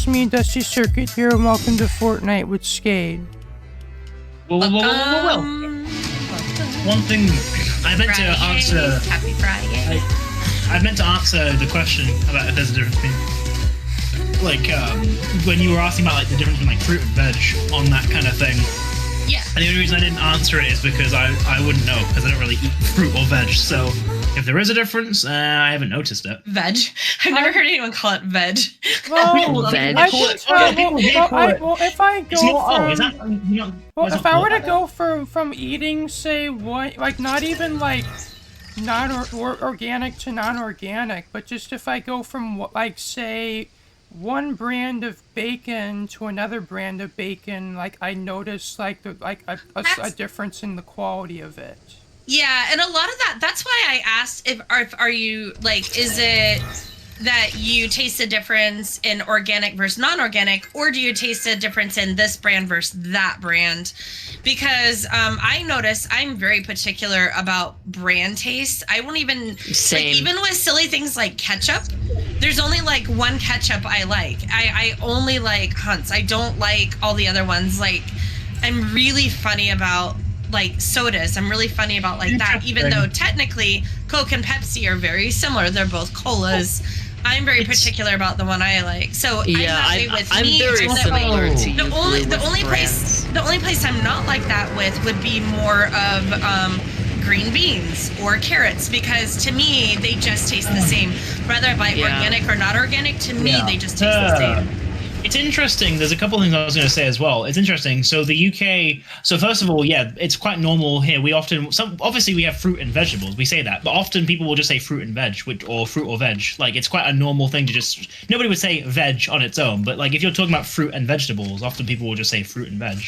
it's me, Dusty Circuit here, and welcome to Fortnite with Skade. Well. One thing I meant to answer. Happy Friday. I meant to answer the question about if there's a difference between, like, when you were asking about like the difference between like fruit and veg on that kind of thing. Yeah. And the only reason I didn't answer it is because I wouldn't know, because I don't really eat fruit or veg. So if there is a difference, I haven't noticed it. Veg. I've never heard anyone call it veg. Well, Veg. I can tell. Well, if I go if I were to go from eating, say, what, like, not even like organic to non-organic, but just if I go from like, say, one brand of bacon to another brand of bacon, like, I notice like a difference in the quality of it. Yeah, and a lot of that's why I asked if are you, like, is it that you taste a difference in organic versus non-organic, or do you taste a difference in this brand versus that brand? Because I notice I'm very particular about brand taste. I won't even, like, even with silly things like ketchup, there's only like one ketchup I like. I only like Hunt's. I don't like all the other ones. Like, I'm really funny about like sodas. I'm really funny about like that, even though technically Coke and Pepsi are very similar. They're both colas. I'm very particular about the one I like. So yeah, I'm very similar to you. The only place I'm not like that with would be more of green beans or carrots, because to me they just taste the same. Whether I buy organic or not organic, to me they just taste the same. It's interesting. There's a couple of things I was going to say as well. It's interesting. So the UK. So first of all, yeah, it's quite normal here. We often, obviously we have fruit and vegetables. We say that, but often people will just say fruit and veg, or fruit or veg. Like, it's quite a normal thing to just. Nobody would say veg on its own, but like if you're talking about fruit and vegetables, often people will just say fruit and veg.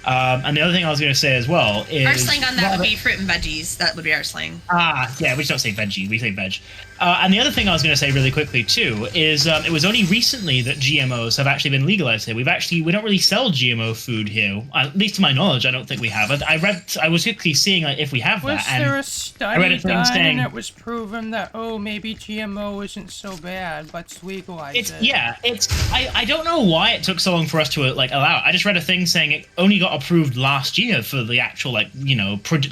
And the other thing I was going to say as well is our slang on that would be fruit and veggies. That would be our slang. Yeah, we just don't say veggie. We say veg. And the other thing I was going to say really quickly too is it was only recently that GMOs have actually been legalized here. We don't really sell GMO food here, at least to my knowledge. I don't think we have. I was quickly seeing like if we have that. Was there a study done and it was proven that maybe GMO isn't so bad, let's legalize it? Yeah, I don't know why it took so long for us to like allow it. I just read a thing saying it only got approved last year for the actual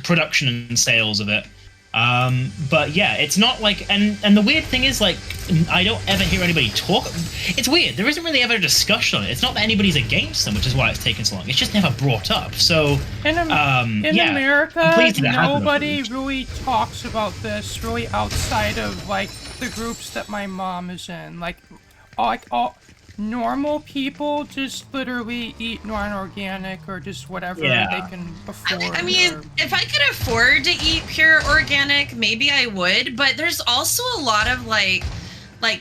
production and sales of it. But yeah, it's not like, and the weird thing is, like, I don't ever hear anybody talk. It's weird. There isn't really ever a discussion on it. It's not that anybody's against them, which is why it's taken so long. It's just never brought up. So in America, nobody really talks about this really outside of like the groups that my mom is in. Like all normal people just literally eat non-organic or just whatever they can afford. I mean, if I could afford to eat pure organic, maybe I would. But there's also a lot of like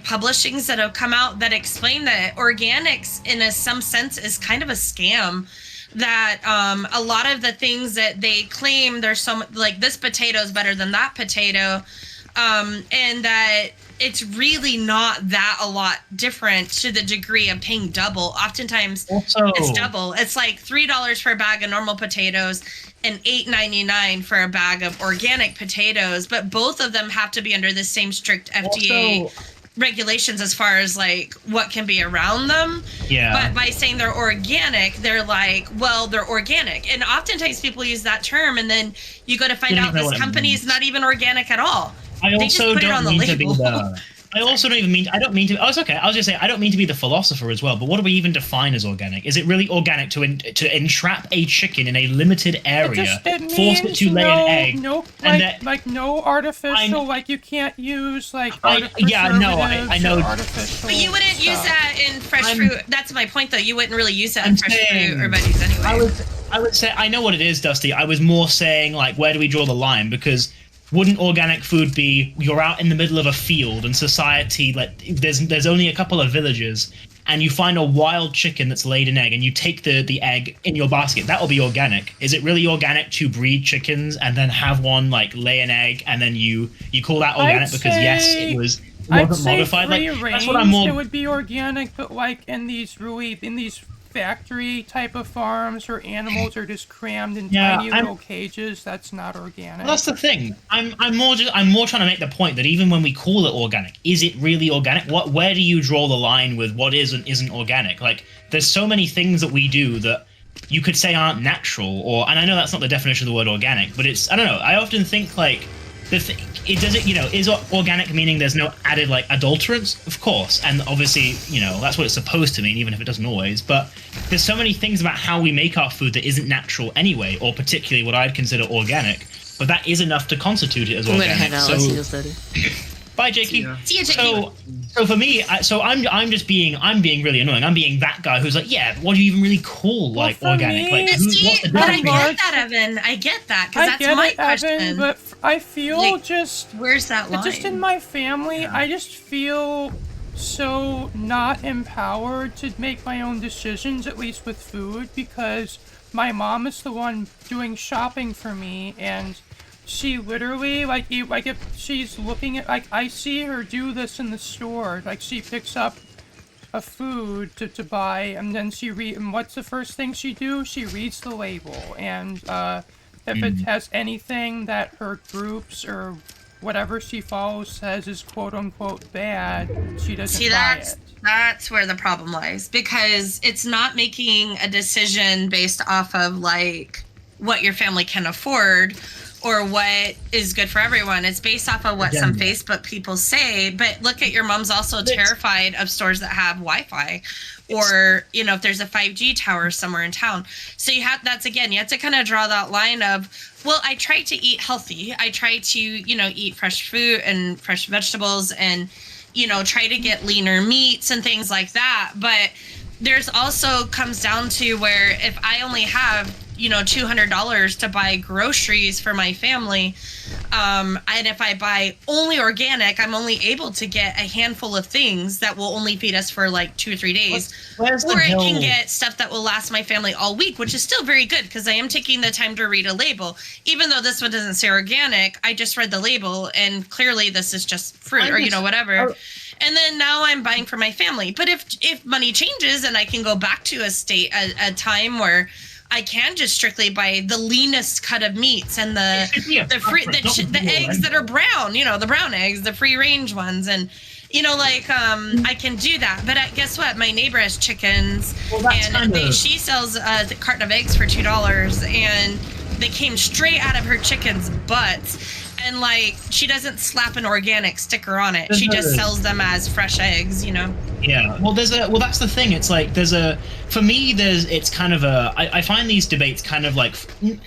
publishings that have come out that explain that organics, in some sense, is kind of a scam. That a lot of the things that they claim, there's so like this potato is better than that potato, and that it's really not that a lot different to the degree of paying double. Oftentimes it's double. It's like $3 for a bag of normal potatoes and $8.99 for a bag of organic potatoes. But both of them have to be under the same strict FDA regulations as far as like what can be around them. Yeah. But by saying they're organic, they're like, well, they're organic. And oftentimes people use that term, and then you go to find out this company is not even organic at all. I also don't mean to be the. I also don't even mean. I don't mean to. Oh, it's okay. I was just saying I don't mean to be the philosopher as well. But what do we even define as organic? Is it really organic to entrap a chicken in a limited area, force it to lay an egg? No, no artificial. Like you can't use like I know. But you wouldn't use that in fresh fruit. That's my point, though. You wouldn't really use that in fresh fruit or veggies anyway. I would say I know what it is, Dusty. I was more saying like, where do we draw the line? Because wouldn't organic food be you're out in the middle of a field and society, like there's only a couple of villages, and you find a wild chicken that's laid an egg and you take the egg in your basket? That will be organic. Is it really organic to breed chickens and then have one like lay an egg and then you call that organic because yes, it wasn't modified? Like, that's what I'm more. It would be organic, but like in these factory type of farms where animals are just crammed in tiny little cages, that's not organic. Well, that's the thing. I'm more trying to make the point that even when we call it organic, is it really organic? Where do you draw the line with what is and isn't organic? Like, there's so many things that we do that you could say aren't natural, and I know that's not the definition of the word organic, but it's, I don't know. I often think like is organic meaning there's no added like adulterants? Of course, and obviously, that's what it's supposed to mean, even if it doesn't always. But there's so many things about how we make our food that isn't natural anyway, or particularly what I'd consider organic. But that is enough to constitute it as organic. I'm gonna head out. Let's see this later. Bye, Jakey. See you, Jakey. So for me, I'm being really annoying. I'm being that guy who's like, yeah, what do you even really call like organic? But I get that, Evan. I get that because that's my question. Evan, but I feel where's that line? Just in my family, I just feel so not empowered to make my own decisions, at least with food, because my mom is the one doing shopping for me, and she literally, if she's looking at, I see her do this in the store. Like, she picks up a food to buy, and then and what's the first thing she do? She reads the label, and if it has anything that her groups or whatever she follows says is quote-unquote bad, she doesn't buy it. That's where the problem lies, because it's not making a decision based off of, like, what your family can afford or what is good for everyone. It's based off of what some Facebook people say. But look at, your mom's also terrified of stores that have Wi-Fi, or if there's a 5G tower somewhere in town. So you have to kind of draw that line of, well, I try to eat healthy. I try to eat fresh fruit and fresh vegetables, and try to get leaner meats and things like that. But there's also comes down to where if I only have $200 to buy groceries for my family, and if I buy only organic, I'm only able to get a handful of things that will only feed us for like 2 or 3 days. Or I can get stuff that will last my family all week, which is still very good because I am taking the time to read a label. Even though this one doesn't say organic, I just read the label and clearly this is just fruit or whatever. And then now I'm buying for my family. But if money changes and I can go back to a time where I can just strictly buy the leanest cut of meats and the eggs that are brown, the brown eggs, the free range ones, and I can do that. But guess what? My neighbor has chickens, she sells a carton of eggs for $2, and they came straight out of her chicken's butts. And she doesn't slap an organic sticker on it. She just sells them as fresh eggs, Yeah. Well, that's the thing. It's like for me, it's kind of I find these debates kind of like,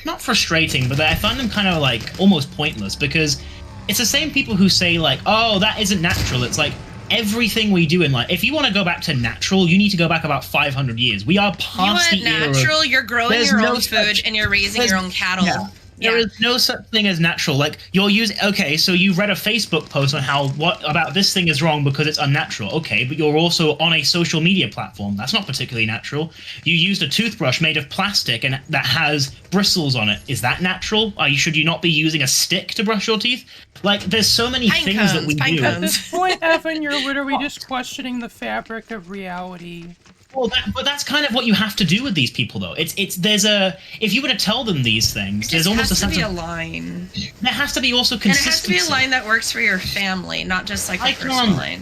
not frustrating, but I find them kind of like almost pointless, because it's the same people who say like, oh, that isn't natural. It's like, everything we do in life, if you want to go back to natural, you need to go back about 500 years. We are past the era. Natural, you're growing your own food and you're raising your own cattle. Yeah. There is no such thing as natural. Like, so you read a Facebook post on what about this thing is wrong because it's unnatural. Okay, but you're also on a social media platform. That's not particularly natural. You used a toothbrush made of plastic and that has bristles on it. Is that natural? Should you not be using a stick to brush your teeth? Like, there's so many things that we do. At this point, Evan, you're literally just questioning the fabric of reality. Well, but that's kind of what you have to do with these people, though. If you were to tell them these things, there's almost a sense of... There has to be a line. There has to be also consistency. And it has to be a line that works for your family, not just like a personal line.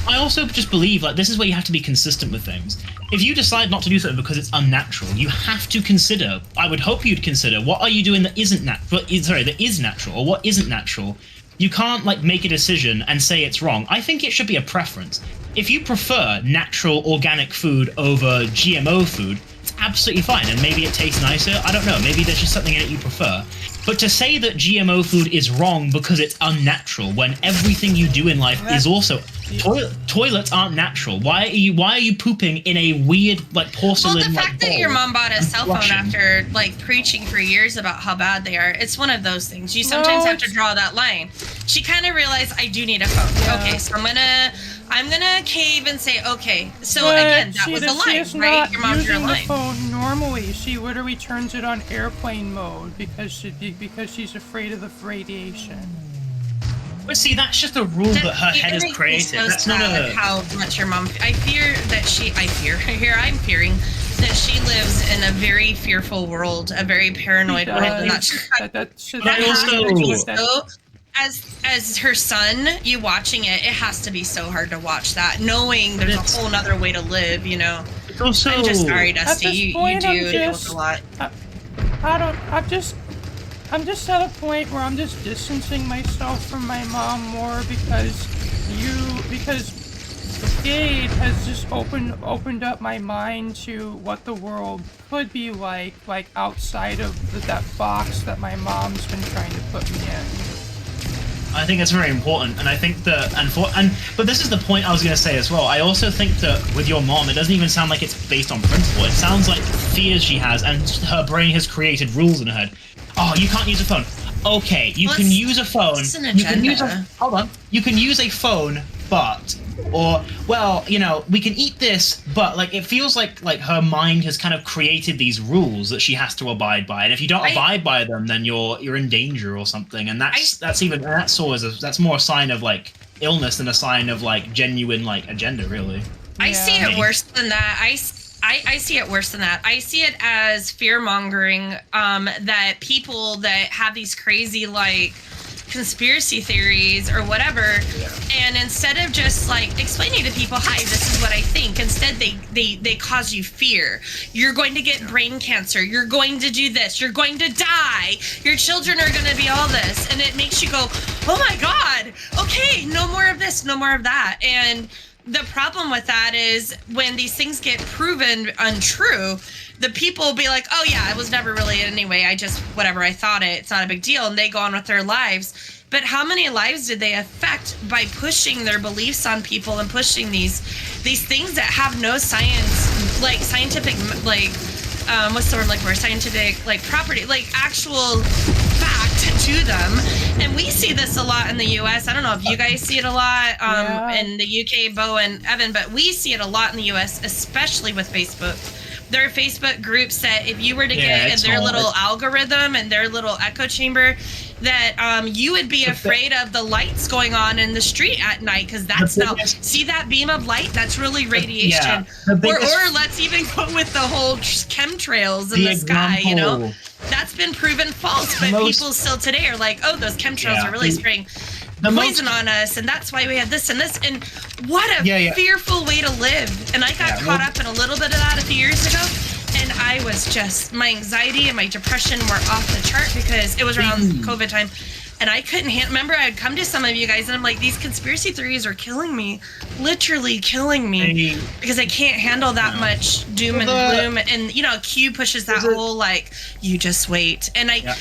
I also just believe, this is where you have to be consistent with things. If you decide not to do something because it's unnatural, you have to consider, I would hope you'd consider, what are you doing that isn't that is natural, or what isn't natural. You can't, make a decision and say it's wrong. I think it should be a preference. If you prefer natural, organic food over GMO food, it's absolutely fine, and maybe it tastes nicer. I don't know. Maybe there's just something in it you prefer. But to say that GMO food is wrong because it's unnatural, when everything you do in life is also... Toilets aren't natural. Why are you pooping in a weird, porcelain, Well, the fact that your mom bought a cell phone after, preaching for years about how bad they are, it's one of those things. You sometimes have to draw that line. She kind of realized, I do need a phone. Yeah. Okay, so I'm gonna cave and say, okay. So again, that was a line, right? Your mom's your line. The phone normally, she literally turns it on airplane mode because she's afraid of the radiation. But see, that's just a rule that her head has created. That's not how much your mom. I'm fearing that she lives in a very fearful world, a very paranoid world, and as her son, you watching it has to be so hard to watch that, knowing there's a whole nother way to live, you know. I'm just sorry, Dusty. You do deal with a lot. I'm just at a point where I'm just distancing myself from my mom more because Skade has just opened up my mind to what the world could be like outside of that box that my mom's been trying to put me in. I think it's very important, and I think that, but this is the point I was going to say as well. I also think that with your mom, it doesn't even sound like it's based on principle. It sounds like fears she has, and her brain has created rules in her head. Oh, you can't use a phone. Okay, you can use a phone. It's an agenda. Hold on. You can use a phone, but, or, well, you know, we can eat this, but, like, it feels like her mind has kind of created these rules that she has to abide by, and if you don't abide by them, then you're in danger or something, and that's more a sign of, like, illness than a sign of, like, genuine, like, agenda, really. I see it worse than that. I see it worse than that. I see it as fear-mongering, that people that have these crazy, like, conspiracy theories or whatever, and instead of just, like, explaining to people, hi, this is what I think, instead they cause you fear. You're going to get brain cancer. You're going to do this. You're going to die. Your children are going to be all this. And it makes you go, oh, my God. Okay, no more of this, no more of that. And the problem with that is when these things get proven untrue, the people will be like, oh yeah, it was never really anyway, I just, whatever, I thought it's not a big deal, and they go on with their lives. But how many lives did they affect by pushing their beliefs on people and pushing these things that have no science, like scientific, like, what's the word, like, where scientific, like, property, like, actual fact to them. And we see this a lot in the US. I don't know if you guys see it a lot in the UK, Bo and Evan, but we see it a lot in the US, especially with Facebook. There are Facebook groups that if you were to get in their little algorithm and their little echo chamber, that you would be afraid of the lights going on in the street at night, because that's see that beam of light? That's really radiation. Or let's even go with the whole chemtrails in the sky, you know? That's been proven false, but people still today are like, oh, those chemtrails are really spraying poison on us, and that's why we have this and this. And what a fearful way to live. And I got caught up in a little bit of that a few years ago, and I was just, my anxiety and my depression were off the chart because it was around COVID time. And I couldn't remember I'd come to some of you guys and I'm like, these conspiracy theories are killing me, literally killing me, because I can't handle that much doom and gloom. And, you know, Q pushes that whole, like, you just wait. And I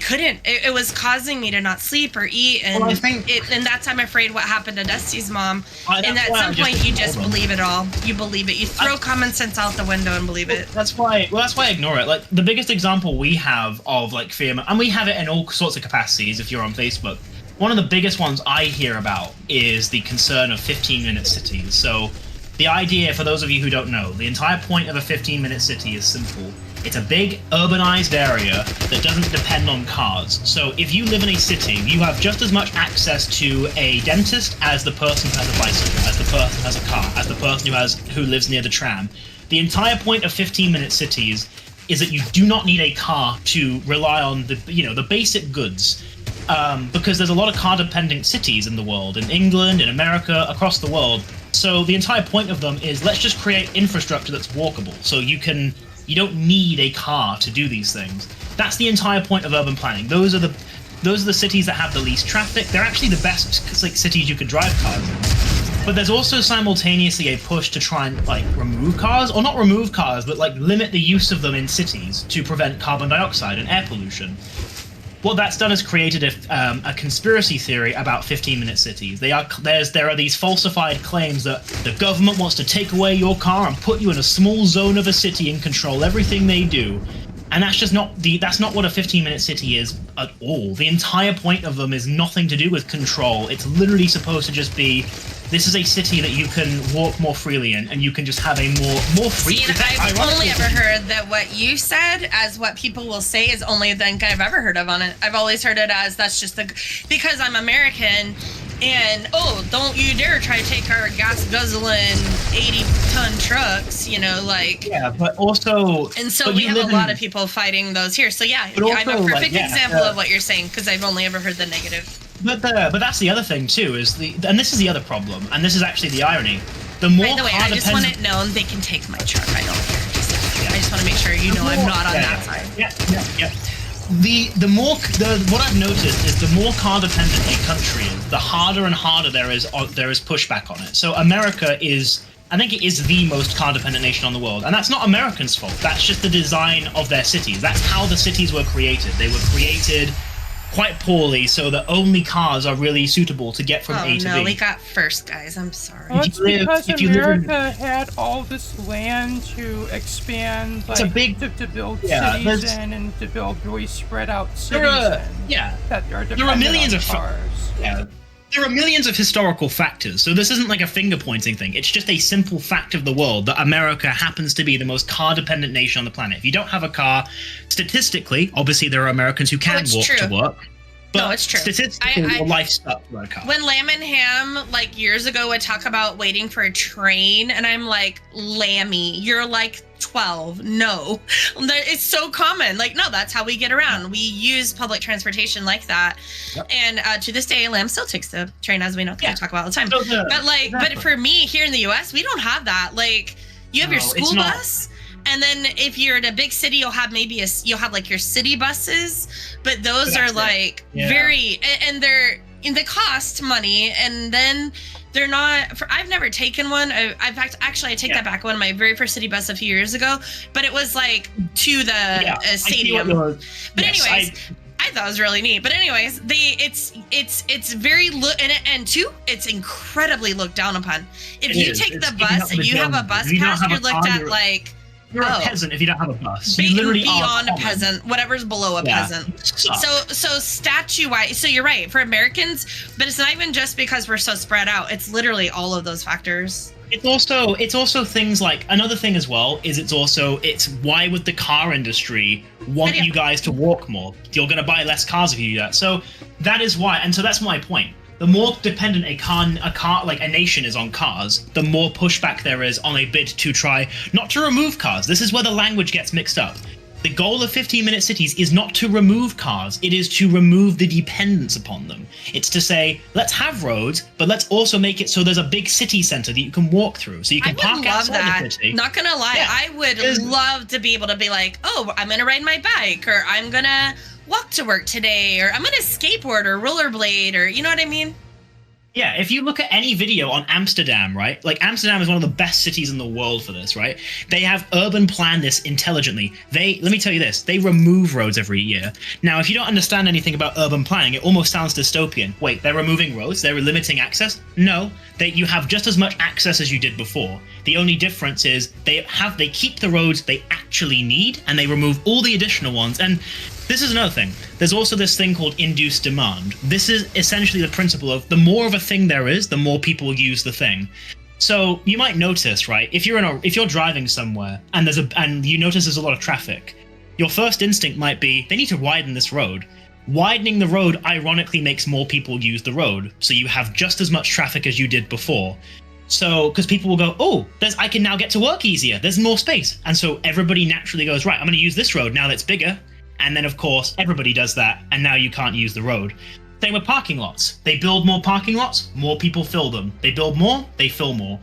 couldn't. It was causing me to not sleep or eat. And and that's, I'm afraid, what happened to Dusty's mom. And at some point, you just believe it all. You believe it. You throw common sense out the window and believe it. That's why I ignore it. Like, the biggest example we have of, like, fear, and we have it in all sorts of capacities if you're on Facebook. One of the biggest ones I hear about is the concern of 15-minute cities. So the idea, for those of you who don't know, the entire point of a 15-minute city is simple. It's a big urbanized area that doesn't depend on cars. So if you live in a city, you have just as much access to a dentist as the person who has a bicycle, as the person who has a car, as the person who lives near the tram. The entire point of 15-minute cities is that you do not need a car to rely on the basic goods. Because there's a lot of car-dependent cities in the world, in England, in America, across the world. So the entire point of them is, let's just create infrastructure that's walkable. So you don't need a car to do these things. That's the entire point of urban planning. Those are the cities that have the least traffic. They're actually the best cities you could drive cars in. But there's also simultaneously a push to try and, like, remove cars, or not remove cars, but, like, limit the use of them in cities to prevent carbon dioxide and air pollution. What that's done is created a conspiracy theory about 15-minute cities. There are these falsified claims that the government wants to take away your car and put you in a small zone of a city and control everything they do. And that's not what a 15-minute city is at all. The entire point of them is nothing to do with control. It's literally supposed to just be, this is a city that you can walk more freely in, and you can just have a more free. I've only ever heard that what you said as what people will say is only the thing I've ever heard of on it. I've always heard it as that's just because I'm American, And don't you dare try to take our gas guzzling 80-ton trucks, like. Yeah, but also. And so we have a lot of people fighting those here. So yeah, I'm a perfect example of what you're saying because I've only ever heard the negative. But that's the other thing too and this is the other problem, and this is actually the irony. The more. By the way, I just want it known they can take my truck. I don't care. I just want to make sure I'm not on that side. Yeah. What I've noticed is the more car dependent a country is, the harder and harder there is pushback on it. So America I think it is the most car dependent nation on the world, and that's not Americans' fault. That's just the design of their cities. That's how the cities were created. They were created quite poorly, so that only cars are really suitable to get from A to B. Oh no, we got first, guys. I'm sorry. Well, it's because America had all this land to expand, to build cities in, and to build really spread out cities that are dependent there are millions on of cars. There are millions of historical factors, so this isn't like a finger-pointing thing. It's just a simple fact of the world that America happens to be the most car-dependent nation on the planet. If you don't have a car, statistically, obviously there are Americans who can walk to work. But it's true. Statistically, your life stuck to a car. When Lamb and Ham, years ago, would talk about waiting for a train, and I'm like, Lammy, you're 12. No. It's so common. No, that's how we get around. We use public transportation like that. Yep. And to this day, Lamb still takes the train, as we know, because we talk about all the time. But for me, here in the U.S., we don't have that. You have your school bus. And then if you're in a big city, you'll have your city buses, but those are very, and they're, they cost money, and then they're not, I've never taken one. I take that back. One of my very first city bus a few years ago, but it was to the stadium. But anyways, I thought it was really neat. But anyways, it's very it's incredibly looked down upon. If you take the bus and you have a bus pass, you're looked at you're a peasant if you don't have a bus. You literally beyond a peasant, whatever's below a peasant. So statue-wise, so you're right, for Americans, but it's not even just because we're so spread out. It's literally all of those factors. It's also things like, another thing as well is it's why would the car industry want you guys to walk more? You're going to buy less cars if you do that. So that is why, and so that's my point. The more dependent a nation is on cars, the more pushback there is on a bid to try not to remove cars. This is where the language gets mixed up. The goal of 15-minute cities is not to remove cars, it is to remove the dependence upon them. It's to say, let's have roads, but let's also make it so there's a big city center that you can walk through, so you can park outside the city. Not gonna lie, I would love to be able to be I'm gonna ride my bike, or I'm gonna walk to work today, or I'm gonna skateboard or rollerblade, or you know what I mean? Yeah, if you look at any video on Amsterdam, right? Amsterdam is one of the best cities in the world for this, right? They have urban planned this intelligently. Let me tell you this, they remove roads every year. Now, if you don't understand anything about urban planning, it almost sounds dystopian. Wait, they're removing roads? They're limiting access? No, you have just as much access as you did before. The only difference is they keep the roads they actually need, and they remove all the additional ones. And this is another thing. There's also this thing called induced demand. This is essentially the principle of the more of a thing there is, the more people use the thing. So you might notice, right? If you're driving somewhere and you notice there's a lot of traffic, your first instinct might be they need to widen this road. Widening the road ironically makes more people use the road, so you have just as much traffic as you did before. So, because people will go, I can now get to work easier. There's more space, and so everybody naturally goes, right, I'm going to use this road now that's bigger. And then, of course, everybody does that, and now you can't use the road. Same with parking lots. They build more parking lots, more people fill them. They build more, they fill more.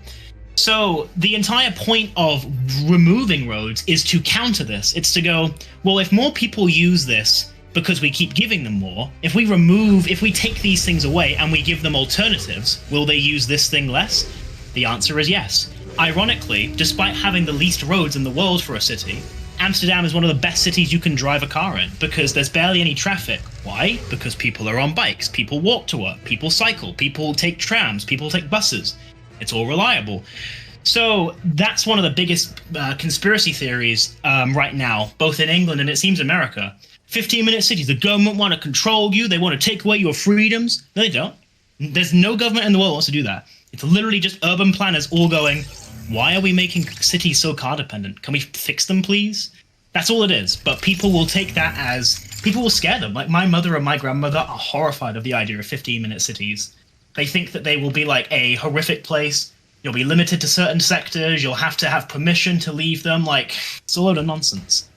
So the entire point of removing roads is to counter this. It's to go, well, if more people use this because we keep giving them more, if we take these things away and we give them alternatives, will they use this thing less? The answer is yes. Ironically, despite having the least roads in the world for a city, Amsterdam is one of the best cities you can drive a car in because there's barely any traffic. Why? Because people are on bikes, people walk to work, people cycle, people take trams, people take buses. It's all reliable. So that's one of the biggest conspiracy theories right now, both in England and it seems America. 15-minute cities, the government want to control you, they want to take away your freedoms. No, they don't. There's no government in the world that wants to do that. It's literally just urban planners all going, why are we making cities so car dependent? Can we fix them, please? That's all it is. But people will take that as, people will scare them. My mother and my grandmother are horrified of the idea of 15-minute cities. They think that they will be like a horrific place. You'll be limited to certain sectors. You'll have to have permission to leave them. Like, it's a load of nonsense.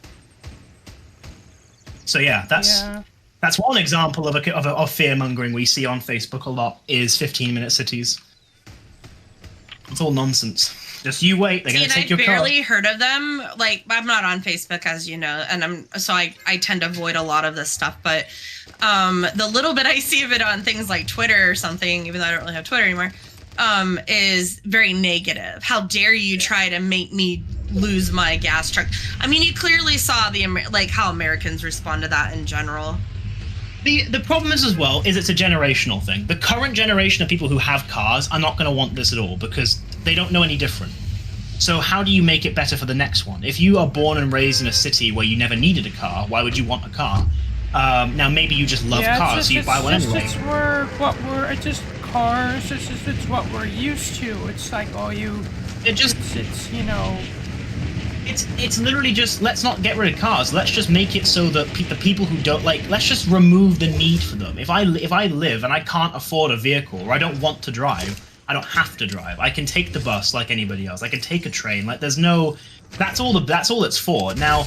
So yeah, that's one example of fear-mongering we see on Facebook a lot, is 15-minute cities. It's all nonsense. Just you wait, they're going to take your car. I've barely heard of them. Like, I'm not on Facebook, as you know, and I tend to avoid a lot of this stuff, but the little bit I see of it on things like Twitter or something, even though I don't really have Twitter anymore, is very negative. How dare you try to make me lose my gas truck? I mean, you clearly saw how Americans respond to that in general. The problem is as well is it's a generational thing. The current generation of people who have cars are not going to want this at all because they don't know any different. So how do you make it better for the next one? If you are born and raised in a city where you never needed a car, why would you want a car? Now maybe you just love cars, so you buy one anyway. It's cars. It's what we're used to. It's like It's literally just, let's not get rid of cars. Let's just make it so that the people who don't let's just remove the need for them. If I live and I can't afford a vehicle, or I don't want to drive, I don't have to drive. I can take the bus like anybody else. I can take a train. Like, that's all it's for. Now,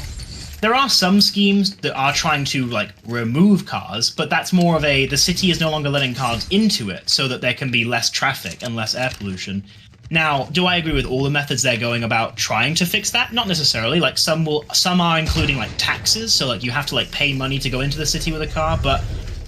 there are some schemes that are trying to remove cars, but that's more of the city is no longer letting cars into it so that there can be less traffic and less air pollution. Now, do I agree with all the methods they're going about trying to fix that? Not necessarily. Like, some are including taxes, so you have to pay money to go into the city with a car, but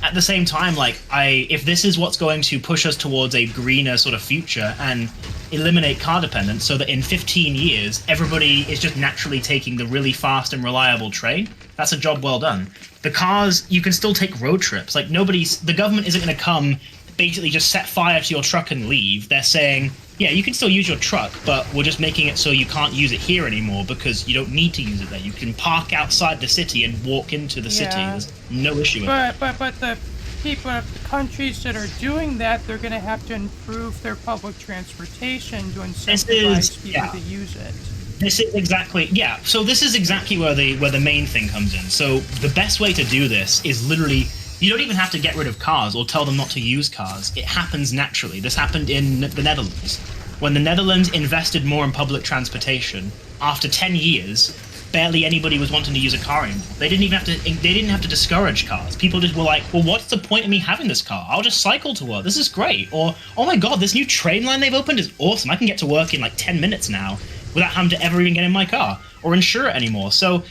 at the same time, if this is what's going to push us towards a greener sort of future and eliminate car dependence so that in 15 years everybody is just naturally taking the really fast and reliable train, that's a job well done. The cars, you can still take road trips. The government isn't going to come basically just set fire to your truck and leave. They're saying, yeah, you can still use your truck, but we're just making it so you can't use it here anymore because you don't need to use it there. You can park outside the city and walk into the city. There's no issue with it. But the people of the countries that are doing that, they're going to have to improve their public transportation to incentivize people to use it. This is exactly So this is exactly where the main thing comes in. So the best way to do this is literally, you don't even have to get rid of cars or tell them not to use cars. It happens naturally. This happened in the Netherlands. When the Netherlands invested more in public transportation, after 10 years, barely anybody was wanting to use a car anymore. They didn't have to discourage cars. People just were like, well, what's the point of me having this car? I'll just cycle to work. This is great. Or, oh my god, this new train line they've opened is awesome. I can get to work in 10 minutes now without having to ever even get in my car or insure it anymore. So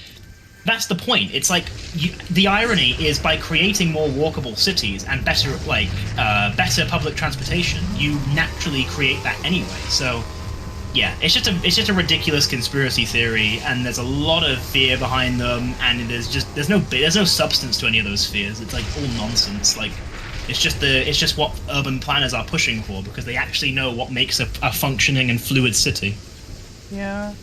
that's the point. It's the irony is by creating more walkable cities and better public transportation, you naturally create that anyway. So yeah, it's just a ridiculous conspiracy theory, and there's a lot of fear behind them, and there's no substance to any of those fears. It's all nonsense. It's just what urban planners are pushing for because they actually know what makes a functioning and fluid city. Yeah.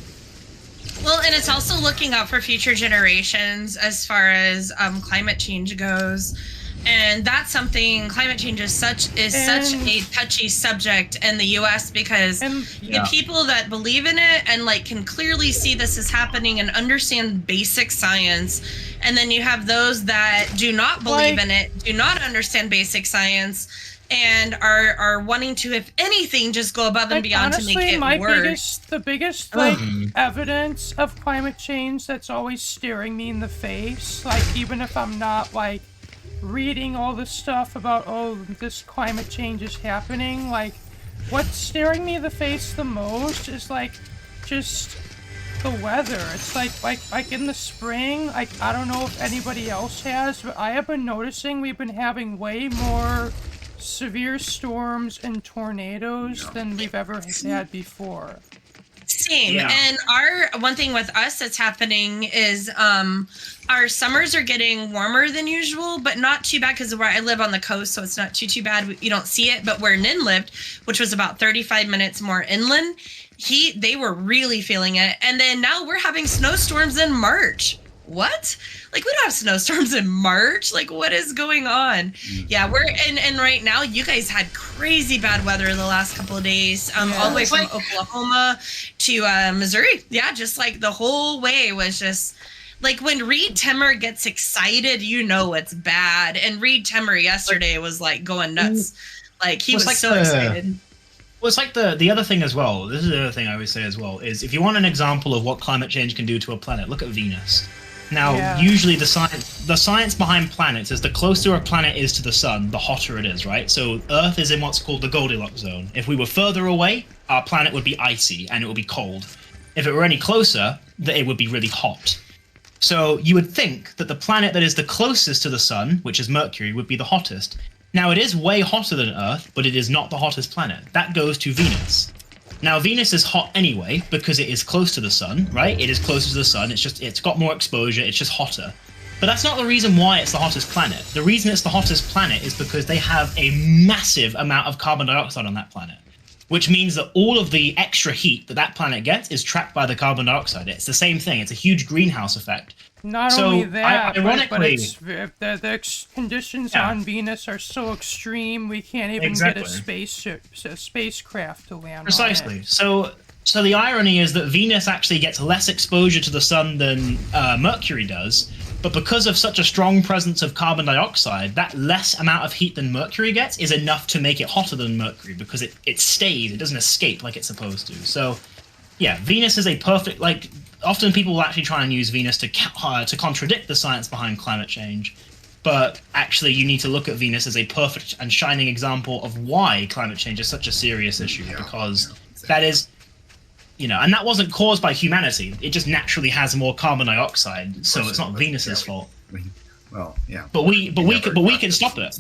Well, and it's also looking out for future generations as far as climate change goes. And that's something, climate change is such a touchy subject in the US because the people that believe in it and can clearly see this is happening and understand basic science. And then you have those that do not believe in it, do not understand basic science, and are wanting to, if anything, just go above and beyond honestly, to make it worse. The biggest evidence of climate change that's always staring me in the face, even if I'm not reading all this stuff about this climate change is happening, what's staring me in the face the most is just the weather. It's like in the spring, I don't know if anybody else has, but I have been noticing we've been having way more severe storms and tornadoes than we've ever had before. Same. Yeah. And one thing with us that's happening is our summers are getting warmer than usual, but not too bad because where I live on the coast, so it's not too bad. You don't see it, but where Nin lived, which was about 35 minutes more inland, they were really feeling it. And then now we're having snowstorms in March. What? We don't have snowstorms in March. What is going on? Yeah, we're and right now you guys had crazy bad weather the last couple of days, all the way from Oklahoma to Missouri. Yeah, just the whole way was just when Reed Timmer gets excited, it's bad. And Reed Timmer yesterday was going nuts. Like, he was so excited. Well, it's like the other thing as well. This is the other thing I always say as well, is if you want an example of what climate change can do to a planet, look at Venus. Now, usually the science behind planets is the closer a planet is to the sun, the hotter it is, right? So Earth is in what's called the Goldilocks zone. If we were further away, our planet would be icy and it would be cold. If it were any closer, it would be really hot. So you would think that the planet that is the closest to the sun, which is Mercury, would be the hottest. Now, it is way hotter than Earth, but it is not the hottest planet. That goes to Venus. Now, Venus is hot anyway because it is close to the sun, right? It is closer to the sun. It's got more exposure. It's just hotter. But that's not the reason why it's the hottest planet. The reason it's the hottest planet is because they have a massive amount of carbon dioxide on that planet, which means that all of the extra heat that planet gets is trapped by the carbon dioxide. It's the same thing. It's a huge greenhouse effect. Not only that, ironically, but the conditions on Venus are so extreme, we can't even get a spacecraft to land Precisely. on it. So the irony is that Venus actually gets less exposure to the sun than Mercury does, but because of such a strong presence of carbon dioxide, that less amount of heat than Mercury gets is enough to make it hotter than Mercury because it stays, it doesn't escape like it's supposed to. So, yeah, Venus is a perfect, like, often people will actually try and use Venus to contradict the science behind climate change, but actually you need to look at Venus as a perfect and shining example of why climate change is such a serious issue, because that is, and that wasn't caused by humanity. It just naturally has more carbon dioxide, so it's not Venus's fault. Well, yeah. But we can stop it.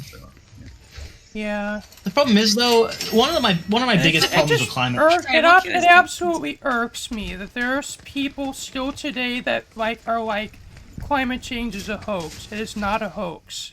Yeah. The problem is, though, one of my biggest problems with climate change. It absolutely irks me that there's people still today that are like, climate change is a hoax. It is not a hoax.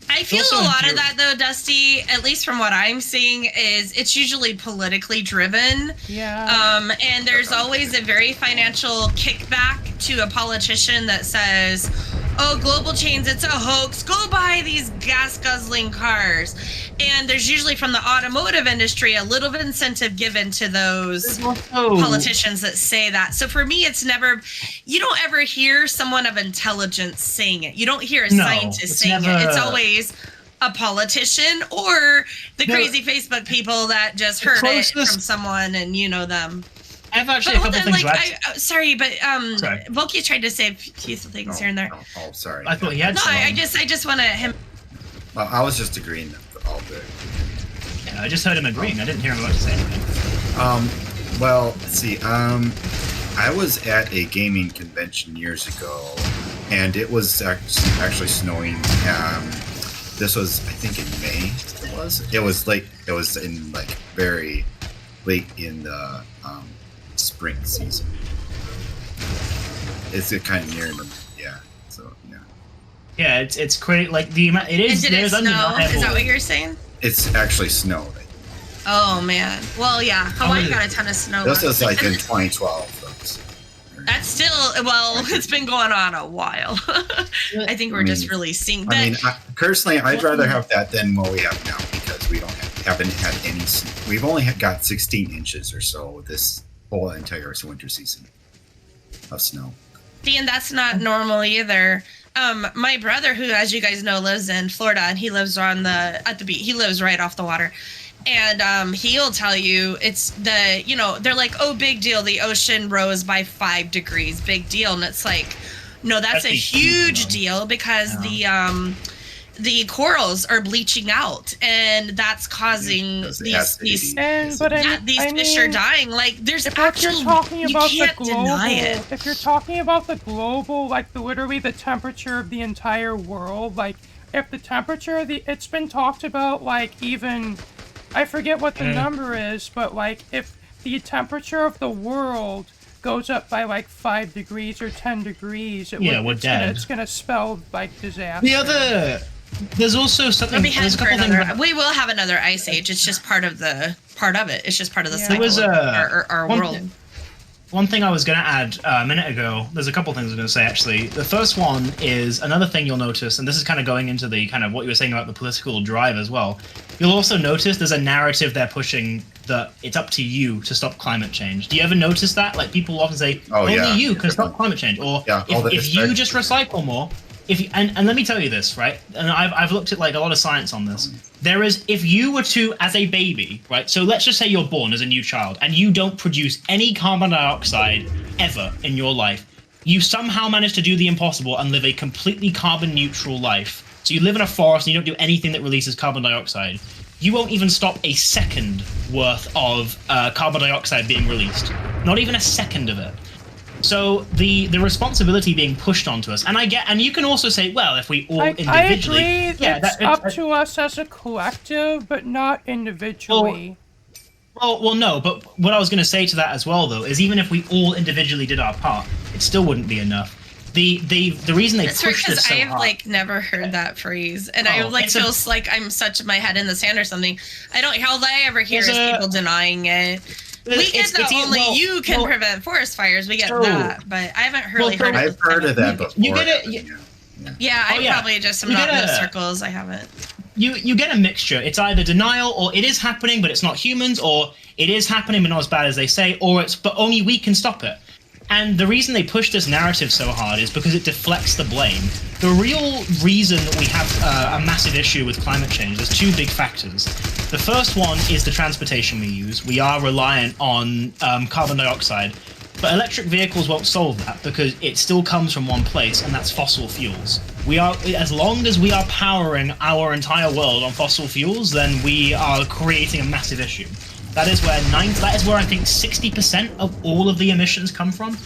I feel a lot of that, though, Dusty, at least from what I'm seeing, is it's usually politically driven. Yeah. And there's always a very financial kickback to a politician that says, oh, global change, it's a hoax. Go buy these gas-guzzling cars. And there's usually from the automotive industry a little bit of incentive given to those politicians that say that. So for me, it's never, you don't ever hear someone of intelligence saying it. You don't hear a scientist saying it. It's always a politician or the crazy Facebook people that just heard it from someone and you know them. I have actually a couple things. Sorry, but Volky tried to say a few things here and there. Oh, sorry. I thought he had. No, I just want to him. Well, I was just agreeing that all good. Yeah, I just heard him agreeing. I didn't hear him about to say anything. Well, let's see. I was at a gaming convention years ago, and it was actually snowing. This was, I think, in May. It was late. It was in very late in the spring season. It's kind of near them, yeah. So yeah. Yeah, it's crazy. Like the amount it is. And did it snow? Is that what you're saying? It's actually snowed. Oh man. Well, yeah. Hawaii got a ton of snow. This was like in 2012. That's still it's been going on a while. I think we're just really seeing. Personally, I'd rather have that than what we have now because we haven't had any. We've only got 16 inches or so this whole entire winter season of snow. And that's not normal either. My brother, who, as you guys know, lives in Florida, and he lives at the beach. He lives right off the water. And he'll tell you it's they're like, oh, big deal. The ocean rose by 5 degrees. Big deal. And it's like, no, that's a huge deal because the corals are bleaching out, and that's causing these fish are dying. Like, there's actual, you can't deny it. If you're talking about the global, literally the temperature of the entire world, if the temperature it's been talked about, even, I forget what the number is, but if the temperature of the world goes up by 5 degrees or 10 degrees, it's gonna spell disaster. There's also something. We will have another ice age. It's just part of it. It's just part of the cycle of our world. One thing I was going to add a minute ago, there's a couple things I was going to say, actually. The first one is another thing you'll notice, and this is kind of going into the kind of what you were saying about the political drive as well. You'll also notice there's a narrative they're pushing that it's up to you to stop climate change. Do you ever notice that? People often say, only you can stop climate change. Or if you just recycle more, and let me tell you this, right? And I've looked at like a lot of science on this. There is, if you were to, as a baby, right? So let's just say you're born as a new child and you don't produce any carbon dioxide ever in your life. You somehow manage to do the impossible and live a completely carbon neutral life. So you live in a forest and you don't do anything that releases carbon dioxide. You won't even stop a second worth of carbon dioxide being released. Not even a second of it. So the responsibility being pushed onto us, and you can also say, well, if we all individually, I agree, it's up to us as a collective, but not individually. Well, no, but what I was going to say to that as well, though, is even if we all individually did our part, it still wouldn't be enough. The reason they pushed this so hard. I've like never heard that phrase, and I like feels like I'm such my head in the sand or something. All I ever hear is people denying it. We get that only you can prevent forest fires. We get that, but I haven't really heard. I've heard of that before. You get it. Yeah, I probably just am not in those circles. I haven't. You get a mixture. It's either denial, or it is happening, but it's not humans, or it is happening, but not as bad as they say, or it's but only we can stop it. And the reason they push this narrative so hard is because it deflects the blame. The real reason that we have a massive issue with climate change, there's two big factors. The first one is the transportation we use. We are reliant on carbon dioxide, but electric vehicles won't solve that because it still comes from one place, and that's fossil fuels. As long as we are powering our entire world on fossil fuels, then we are creating a massive issue. That is where I think 60% of all of the emissions come from.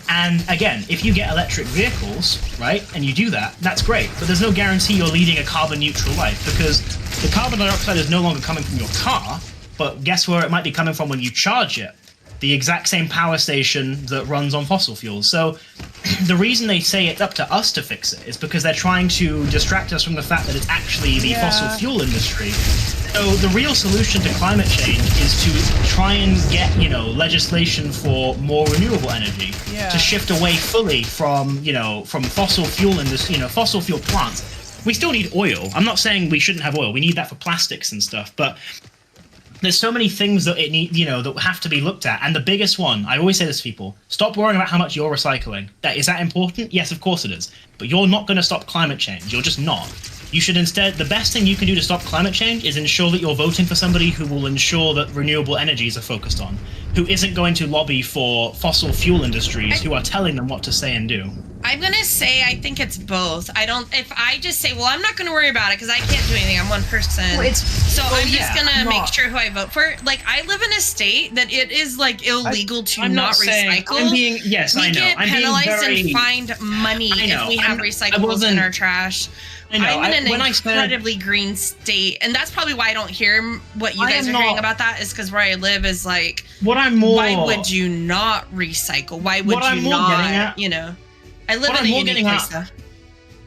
And again, if you get electric vehicles, right, and you do that, that's great. But there's no guarantee you're leading a carbon neutral life because the carbon dioxide is no longer coming from your car, but guess where it might be coming from when you charge it? The exact same power station that runs on fossil fuels. So the reason they say it's up to us to fix it is because they're trying to distract us from the fact that it's actually the fossil fuel industry. So the real solution to climate change is to try and get, legislation for more renewable energy, to shift away fully from fossil fuel industry, fossil fuel plants. We still need oil. I'm not saying we shouldn't have oil. We need that for plastics and stuff, but there's so many things that that have to be looked at. And the biggest one, I always say this to people, stop worrying about how much you're recycling. Is that important? Yes, of course it is. But you're not going to stop climate change. You're just not. You should instead, the best thing you can do to stop climate change is ensure that you're voting for somebody who will ensure that renewable energies are focused on, who isn't going to lobby for fossil fuel industries who are telling them what to say and do. I'm going to say I think it's both. If I just say, well, I'm not going to worry about it because I can't do anything. I'm one person. I'm just going to make sure who I vote for. Like, I live in a state that it is like illegal to not recycle. We get penalized and fined money if we have recyclables in our trash. I'm in an incredibly green state, and that's probably why I don't hear what you guys are hearing about that, is because where I live is like, why would you not recycle? Why would you not, I live in a unique place though.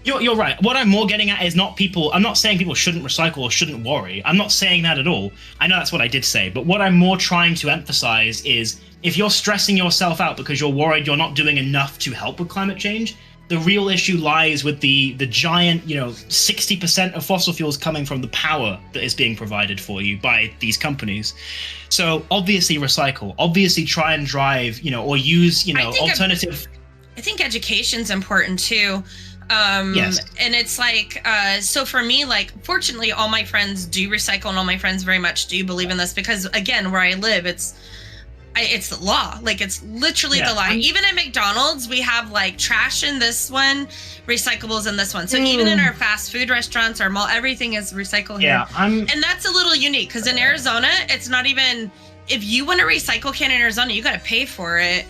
You're right. What I'm more getting at is I'm not saying people shouldn't recycle or shouldn't worry. I'm not saying that at all. I know that's what I did say, but what I'm more trying to emphasize is if you're stressing yourself out because you're worried you're not doing enough to help with climate change, the real issue lies with the giant, 60% of fossil fuels coming from the power that is being provided for you by these companies. So obviously recycle, obviously try and drive, or use, alternative. I think education's important too. Yes. And it's like, so for me, like, fortunately, all my friends do recycle, and all my friends very much do believe in this because, again, where I live, it's the law. Like, it's literally the law. Even at McDonald's, we have like trash in this one, recyclables in this one. So even in our fast food restaurants, our mall, everything is recycle here. And that's a little unique because in Arizona, it's not even, if you want a recycle can in Arizona, you got to pay for it.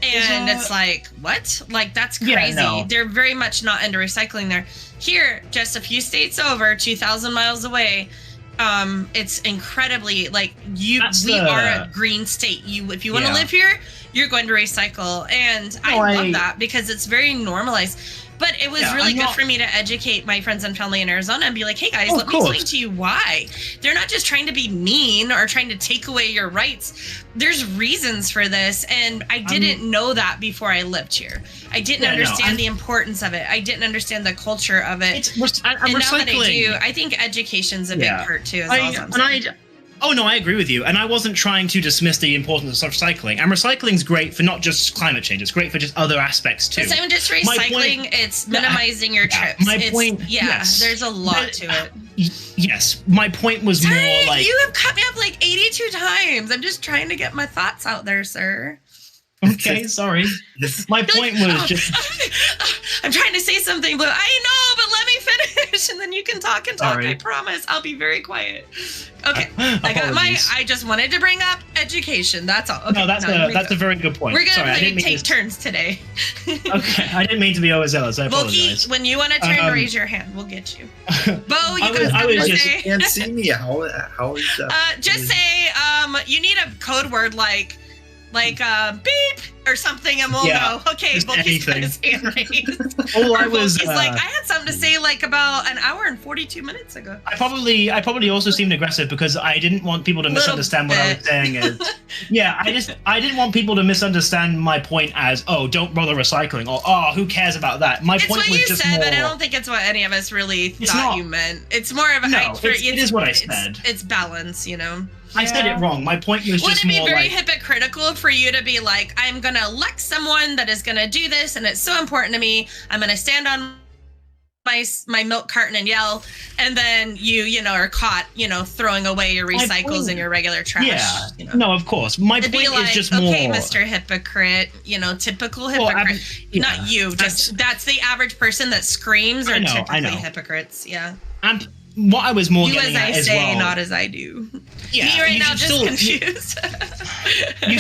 And it's like, what? Like, that's crazy. They're very much not into recycling there. Here, just a few states over, 2,000 miles away, it's incredibly, like, we are a green state. If you want to live here, you're going to recycle. And I love that because it's very normalized. But it was really good for me to educate my friends and family in Arizona and be like, hey guys, let me explain to you why. They're not just trying to be mean or trying to take away your rights. There's reasons for this. And I didn't know that before I lived here. I didn't understand the importance of it. I didn't understand the culture of it. And now that I do, I think education's a big part too. Oh no, I agree with you, and I wasn't trying to dismiss the importance of recycling. And recycling's great for not just climate change; it's great for just other aspects too. It's not just recycling; it's minimizing your trips. Yes, there's a lot to it. Yes, my point was more like you have cut me up like 82 times. I'm just trying to get my thoughts out there, sir. Okay, sorry. My point was just. I'm trying to say something, but I know, but let me finish, and then you can talk and talk. Sorry. I promise. I'll be very quiet. Okay, I just wanted to bring up education. That's all. Okay, no, that's a very good point. We're gonna take turns today. Okay, I didn't mean to be overzealous. I apologize. When you want to turn, raise your hand. We'll get you. Bo, you can't see me. How is that? Just say you need a code word like beep or something, and we'll go. Okay, Bulky's got his hand raised. Oh, I was like, I had something to say like about an hour and 42 minutes ago. I probably also seemed aggressive because I didn't want people to misunderstand what I was saying. I didn't want people to misunderstand my point as, oh, don't bother recycling, or oh, who cares about that. My point was just more. But I don't think it's what any of us really thought you meant. It's more of a. It is what I said. It's balance, you know. I said it wrong. My point was just more like... Wouldn't it be very hypocritical for you to be like, I'm going to elect someone that is going to do this, and it's so important to me. I'm going to stand on my milk carton and yell, and then you are caught, throwing away your recycles and your regular trash. Yeah. No, of course. My point is just more... Okay, Mr. Hypocrite, typical hypocrite. Not you, that's the average person that screams are typically hypocrites. Yeah. And what I was more getting at as well... You as I say, not as I do. Yeah, me right now just confused. You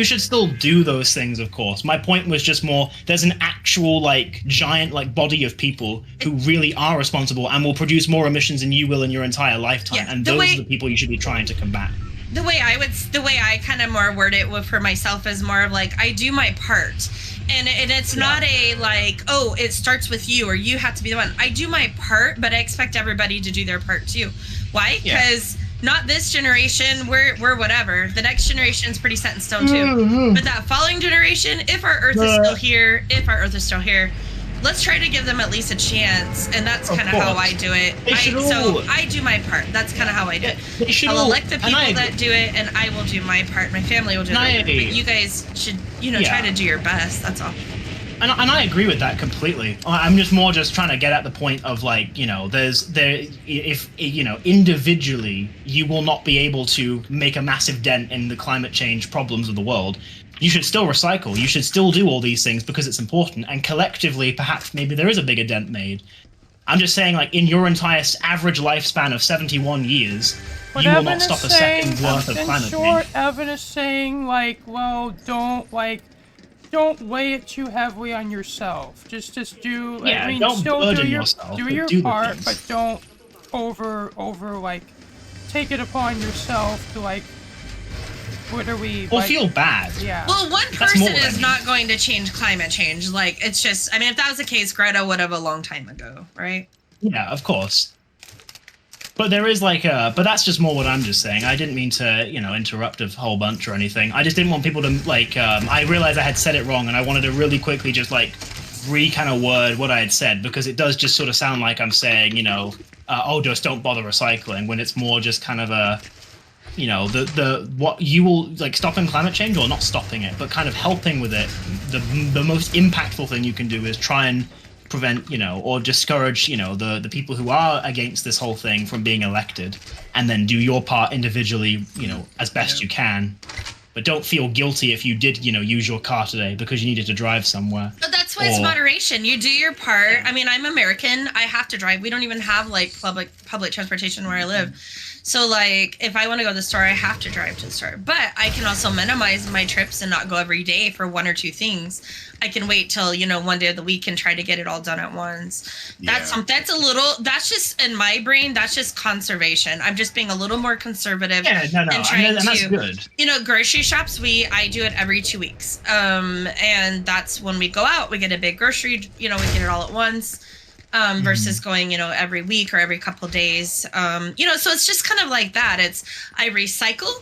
should still do those things, of course. My point was just more, there's an actual giant body of people who really are responsible and will produce more emissions than you will in your entire lifetime. And those are the people you should be trying to combat. The way I kind of more word it for myself is more of like, I do my part. And it's not a it starts with you or you have to be the one. I do my part, but I expect everybody to do their part too. Why? Because not this generation, we're whatever. The next generation is pretty set in stone too. But that following generation, if our Earth is still here, let's try to give them at least a chance. And that's kind of how I do it. So I do my part. That's kind of how I do it. I'll elect the people that do it, and I will do my part. My family will do it. But you guys should, try to do your best. That's all. And I agree with that completely. I'm just trying to get at the point of individually you will not be able to make a massive dent in the climate change problems of the world. You should still recycle. You should still do all these things because it's important. And collectively, perhaps maybe there is a bigger dent made. I'm just saying, in your entire average lifespan of 71 years, you will not stop a second worth of climate change. Evan is saying, don't weigh it too heavily on yourself. Just do. Don't burden yourself. Do your part, but don't over take it upon yourself to feel bad. Yeah. Well, one person is not going to change climate change. It's just. I mean, if that was the case, Greta would have a long time ago, right? Yeah, of course. But there is but that's just more what I'm just saying. I didn't mean to, interrupt a whole bunch or anything. I just didn't want people to, I realized I had said it wrong and I wanted to really quickly just, kind of word what I had said, because it does just sort of sound like I'm saying, just don't bother recycling, when it's more just kind of a, what you will, stopping climate change, or not stopping it, but kind of helping with it. The most impactful thing you can do is try and prevent, or discourage, the people who are against this whole thing from being elected, and then do your part individually, as best you can. But don't feel guilty if you did, use your car today because you needed to drive somewhere. But that's why it's moderation. You do your part. I mean, I'm American. I have to drive. We don't even have public transportation where I live. So if I want to go to the store, I have to drive to the store. But I can also minimize my trips and not go every day for one or two things. I can wait till, one day of the week and try to get it all done at once. Yeah. That's just in my brain, that's just conservation. I'm just being a little more conservative. Yeah, no. And that's good. Grocery shops, I do it every 2 weeks. And that's when we go out, we get a big grocery, we get it all at once. Versus going, every week or every couple of days. So it's just kind of like that. I recycle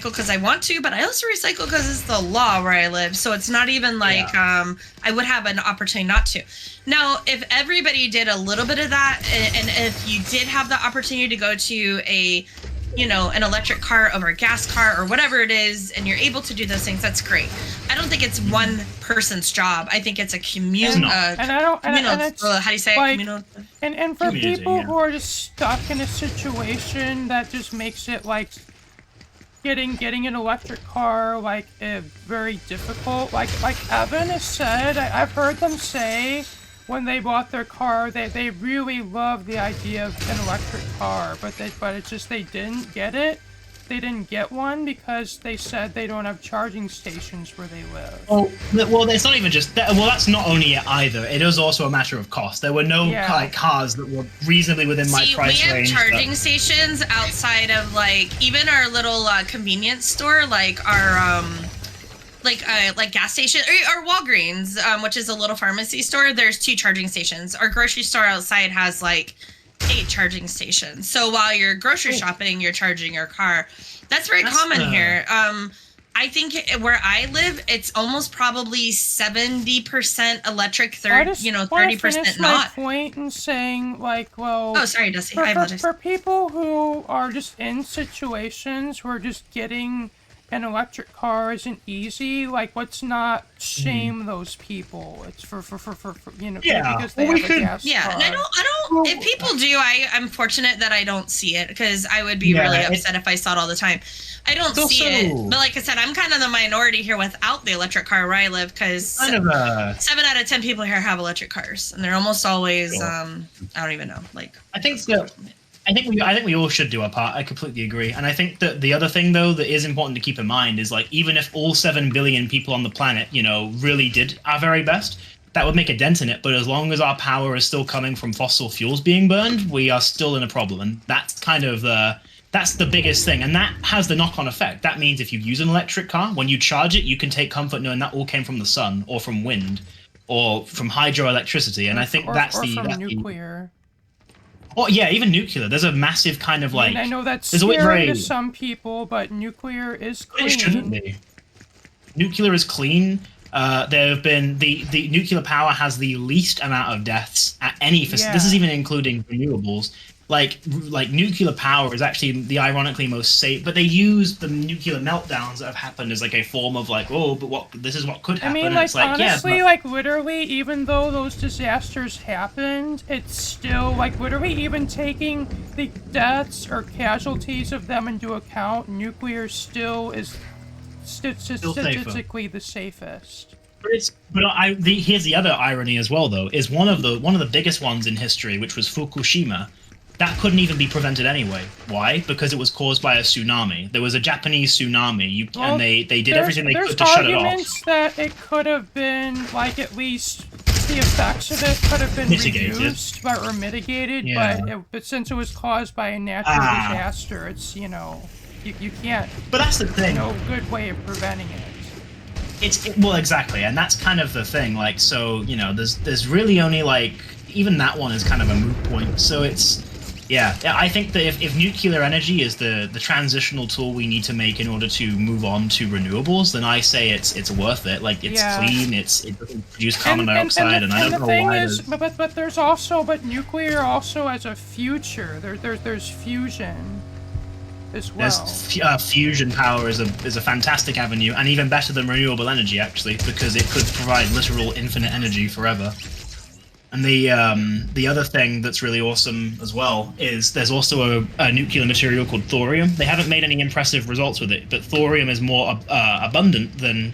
because I want to, but I also recycle because it's the law where I live. So it's not even I would have an opportunity not to. Now, if everybody did a little bit of that, and if you did have the opportunity to go to a an electric car over a gas car or whatever it is, and you're able to do those things, that's great. I don't think it's one person's job. I think it's a communal. How do you say it? Communal. And for people who are just stuck in a situation that just makes it like getting an electric car like very difficult. Like Evan has said, I've heard them say when they bought their car, they really love the idea of an electric car, but it's just they didn't get it. They didn't get one because they said they don't have charging stations where they live. Oh, well, it's not even just that. Well, that's not only it either. It is also a matter of cost. There were no cars that were reasonably within my price range. We have charging stations outside of even our little convenience store, like our like gas station or Walgreens, which is a little pharmacy store. There's 2 charging stations. Our grocery store outside has 8 charging stations. So while you're grocery shopping, you're charging your car. That's very common here. I think where I live, it's almost probably 70% electric, 30% not. My point in saying Oh, sorry, Dusty. I apologize. For people who are just in situations where just getting an electric car isn't easy, let's not shame those people. It's for because they have a gas car. And I don't if people do, I'm fortunate that I don't see it, because I would be really upset if I saw it all the time. I don't see it, but like I said, I'm kind of the minority here without the electric car where I live, because 7 out of 10 people here have electric cars, and they're almost always I don't even know, I think so. I think we all should do our part. I completely agree. And I think that the other thing, though, that is important to keep in mind is, even if all 7 billion people on the planet, really did our very best, that would make a dent in it. But as long as our power is still coming from fossil fuels being burned, we are still in a problem. And that's kind of that's the biggest thing. And that has the knock-on effect. That means if you use an electric car, when you charge it, you can take comfort knowing that all came from the sun or from wind or from hydroelectricity. And I think that's nuclear. Oh yeah, even nuclear. There's a massive kind of I know that's scary to some people, but nuclear is clean. It shouldn't be. Nuclear is clean. There have been the nuclear power has the least amount of deaths at any facility. This is even including renewables. Like nuclear power is actually the ironically most safe, but they use the nuclear meltdowns that have happened as a form of this is what could happen. I mean, honestly, literally, even though those disasters happened, it's still literally even taking the deaths or casualties of them into account, nuclear still is statistically the safest. Here's the other irony as well, though, is one of the biggest ones in history, which was Fukushima. That couldn't even be prevented anyway. Why? Because it was caused by a tsunami. There was a Japanese tsunami, and they did everything they could to shut it off. There's arguments that it could have been, at least the effects of it could have been reduced or mitigated, but since it was caused by a natural disaster, it's, you can't... But that's the thing. No good way of preventing it. Well, exactly, and that's kind of the thing. There's really only, even that one is kind of a moot point, so it's... Yeah, I think that if nuclear energy is the transitional tool we need to make in order to move on to renewables, then I say it's worth it. It's clean, it doesn't produce carbon dioxide, and I don't know why. But there's nuclear also has a future. There's fusion as well. Fusion power is a fantastic avenue, and even better than renewable energy actually, because it could provide literal infinite energy forever. And the other thing that's really awesome as well is there's also a nuclear material called thorium. They haven't made any impressive results with it, but thorium is more abundant than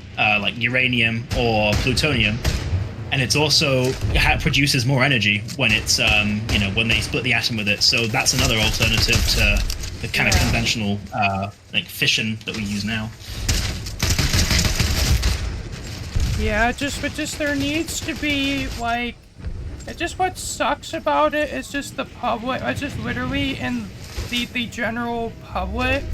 uranium or plutonium, and it's also produces more energy when it's when they split the atom with it. So that's another alternative to the kind of conventional fission that we use now. Yeah, but there needs to be what sucks about it is just the public. It's just literally in the general public.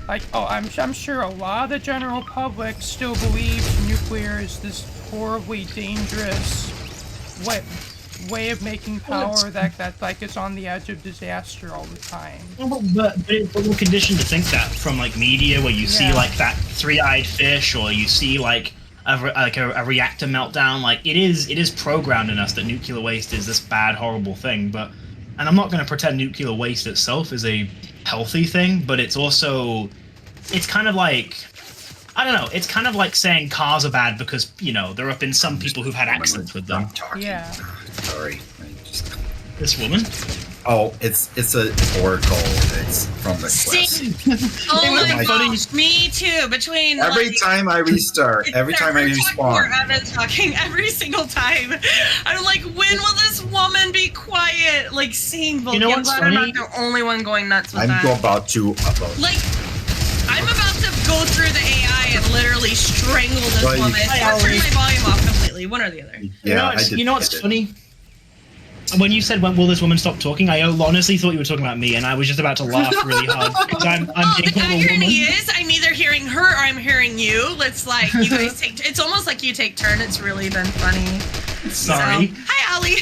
I'm sure a lot of the general public still believes nuclear is this horribly dangerous way of making power that is on the edge of disaster all the time. But we're conditioned to think that from media, where you see that three-eyed fish, or you see a reactor meltdown. It is programmed in us that nuclear waste is this bad, horrible thing. But and I'm not going to pretend nuclear waste itself is a healthy thing, but it's kind of like, I don't know, it's kind of like saying cars are bad because, there have been some people who've had accidents with them. Yeah. Sorry. This woman? Oh, it's a oracle. It's from the quest. Oh my gosh, me too. Between every time I restart, every time I respawn. Evan's talking every single time. I'm like, when will this woman be quiet? Like seeing Volky. I'm glad I'm not the only one going nuts with that. I'm about to upload. Like, I'm about to go through the AI and literally strangle this woman. Or turn my volume off completely. One or the other. Yeah, you know what's funny? When you said, when will this woman stop talking, I honestly thought you were talking about me, and I was just about to laugh really hard. The irony is, I'm either hearing her or I'm hearing you. It's like, you guys it's almost like you take turn. It's really been funny. Sorry. So, hi, Ollie.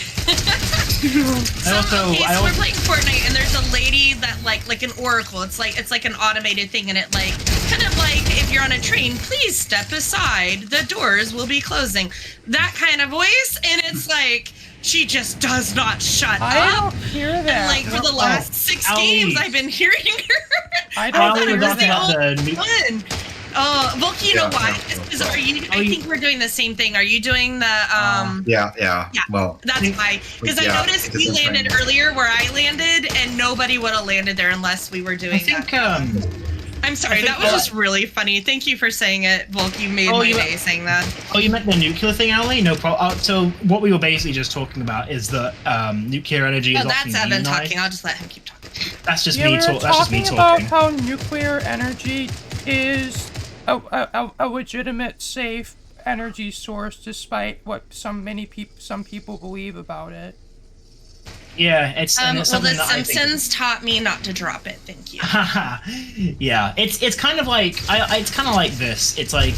So we're playing Fortnite, and there's a lady that, like an oracle. It's like an automated thing, and it kind of like, if you're on a train, please step aside. The doors will be closing. That kind of voice, and it's like, she just does not shut up. I don't hear that. And like for the last 6 games, I've been hearing her. I don't hear that. One. Oh, Volky, you know why? I think we're doing the same thing. Are you doing the Yeah. Well, that's why. Because I noticed you landed earlier where I landed, and nobody would have landed there unless we were doing that. I'm sorry, that was just really funny. Thank you for saying it, Volk. You made my day saying that. Oh, you meant the nuclear thing, Ali? No problem. So what we were basically just talking about is that nuclear energy is often that's Evan talking. I'll just let him keep talking. That's just me talking. That's just me talking about how nuclear energy is a legitimate, safe energy source, despite what some people believe about it. Yeah, it's well, the Simpsons taught me not to drop it. Thank you. Yeah, it's kind of like it's kind of like this. It's like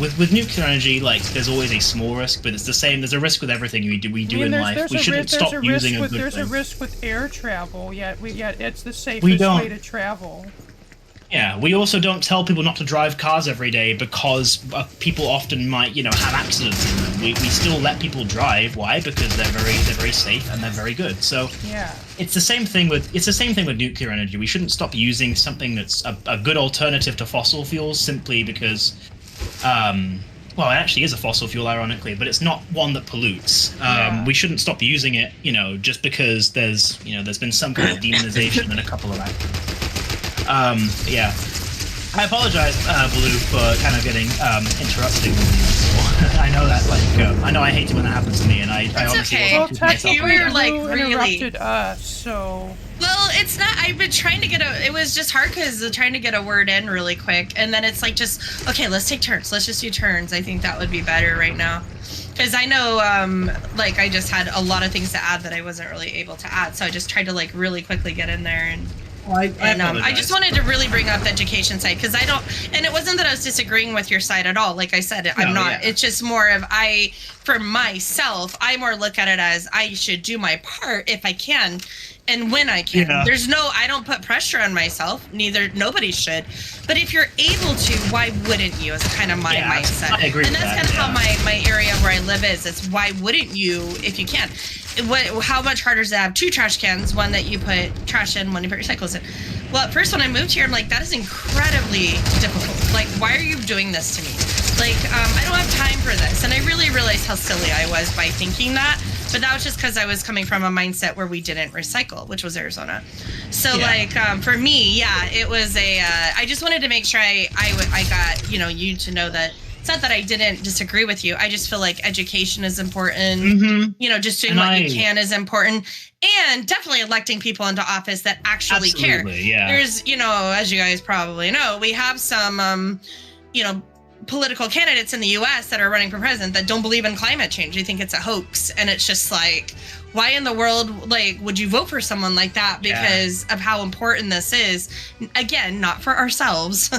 with nuclear energy, like there's always a small risk, but it's the same. There's a risk with everything we do in life. We shouldn't stop using a good thing. There's a risk with air travel. Yet it's the safest way to travel. Yeah, we also don't tell people not to drive cars every day because people often might, have accidents in them. We still let people drive. Why? Because they're very safe and they're very good. So yeah, it's the same thing with nuclear energy. We shouldn't stop using something that's a good alternative to fossil fuels simply because, well, it actually is a fossil fuel, ironically, but it's not one that pollutes. We shouldn't stop using it, just because there's been some kind of demonization in a couple of accidents. Yeah. I apologize, Blue, for kind of getting interrupted. I know that, I know I hate it when that happens to me, and I obviously wasn't myself. You were really interrupted us, so. Well, it's not. I've been trying to get it was just hard because trying to get a word in really quick, and then it's just okay. Let's take turns. Let's just do turns. I think that would be better right now. Because I know, I just had a lot of things to add that I wasn't really able to add, so I just tried to really quickly get in there and. I just wanted to really bring up the education side because and it wasn't that I was disagreeing with your side at all. Like I said, I'm not. Yeah. It's just more of for myself, I more look at it as I should do my part if I can and when I can. Yeah. I don't put pressure on myself. Nobody should. But if you're able to, why wouldn't you? Is kind of my mindset. I agree. And that's kind of how my area where I live is. It's why wouldn't you if you can? How much harder is it to have 2 trash cans, one that you put trash in, one you put recyclables in? Well, at first when I moved here, I'm like, that is incredibly difficult. Like, why are you doing this to me? Like, I don't have time for this. And I really realized how silly I was by thinking that. But that was just because I was coming from a mindset where we didn't recycle, which was Arizona. So, for me, it was I just wanted to make sure I got, you to know that it's not that I didn't disagree with you. I just feel like education is important. Mm-hmm. Just doing what you can is important. And definitely electing people into office that actually care. Yeah. There's, as you guys probably know, we have some, political candidates in the U.S. that are running for president that don't believe in climate change. They think it's a hoax. And it's just why in the world, would you vote for someone like that because of how important this is? Again, not for ourselves.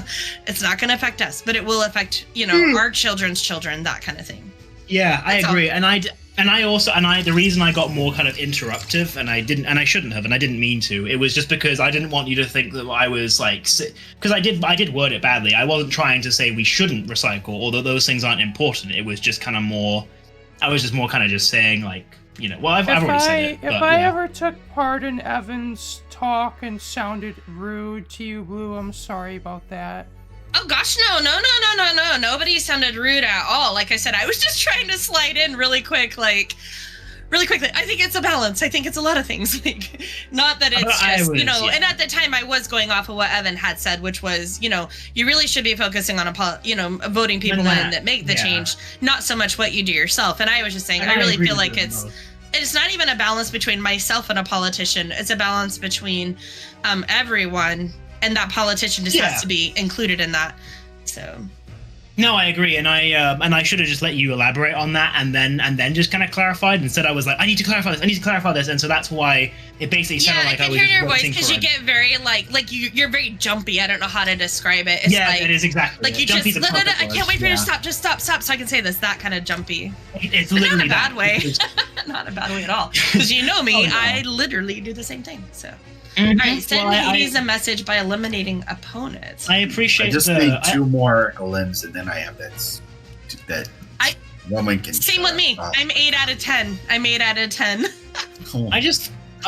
It's not going to affect us, but it will affect, our children's children, that kind of thing. Yeah, I agree. The reason I got more kind of interruptive and I shouldn't have, and I didn't mean to, it was just because I didn't want you to think that I was because I did word it badly. I wasn't trying to say we shouldn't recycle or that those things aren't important. It was just kind of more, I was just more kind of just saying you know, well, I've already said it. If I ever took part in Evan's talk and sounded rude to you, Blue, I'm sorry about that. Oh gosh, no. Nobody sounded rude at all. Like I said, I was just trying to slide in really quick, really quickly. I think it's a balance. I think it's a lot of things. Like, not that it's just, you know, and at the time I was going off of what Evan had said, which was, you know, you really should be focusing on, voting people in that make the change, not so much what you do yourself. And I was just saying, I really feel like it's not even a balance between myself and a politician. It's a balance between everyone, and that politician just has to be included in that. So. No, I agree, and I should have just let you elaborate on that, and then just kind of clarified. Instead, I was like, I need to clarify this, and so that's why it basically sounded like I was just hear your voice because you get very like you're very jumpy. I don't know how to describe it. It's it is exactly. Like you just I can't wait for you to stop. Just stop, so I can say this. That kind of jumpy. It's literally not a bad way. Not a bad way at all. Because you know me, I literally do the same thing. So. All right, send Hades a message by eliminating opponents. I appreciate. I just need 2 more limbs, and then I have that woman can. Same with me. I'm 8 out of 10. I'm 8 out of 10. I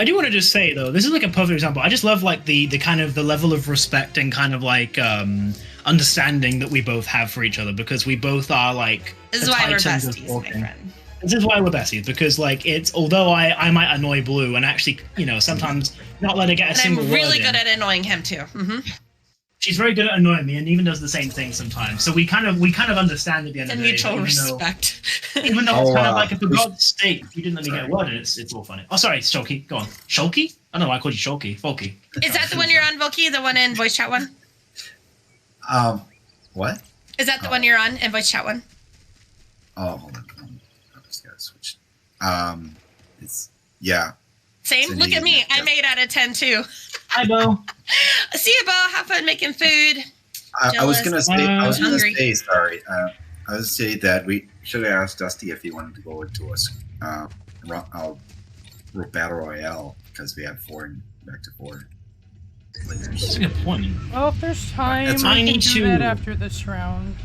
do want to just say though, this is like a perfect example. I just love like the kind of the level of respect and kind of like understanding that we both have for each other, because we both are like. This is why we're besties, my friend. This is why we're besties, because like it's, although I might annoy Blue and actually, you know, sometimes not let her get a single word in. I'm really good at annoying him too. Mm-hmm. She's very good at annoying me, and even does the same thing sometimes. So we kind of understand at the end of the day. Mutual respect. Even though it's kind of like, for God's sake, you didn't let me get a word in, it's all funny. Oh, sorry, Shulky, go on. Shulky? I don't know why I called you Shulky. Folky. Is that the one you're on, Volky? The one in voice chat one? What? Is that the one you're on in voice chat one? Oh, hold on. I just gotta switch. It's Same. Look at me. I'm 8 out of 10 too. Hi, Bo. See you, Bo. Have fun making food. I was gonna say. Sorry. I was say that we should have asked Dusty if he wanted to go into a battle royale, because we have back to 4 players. That's a good point. Well, if there's time, I need to do that after this round.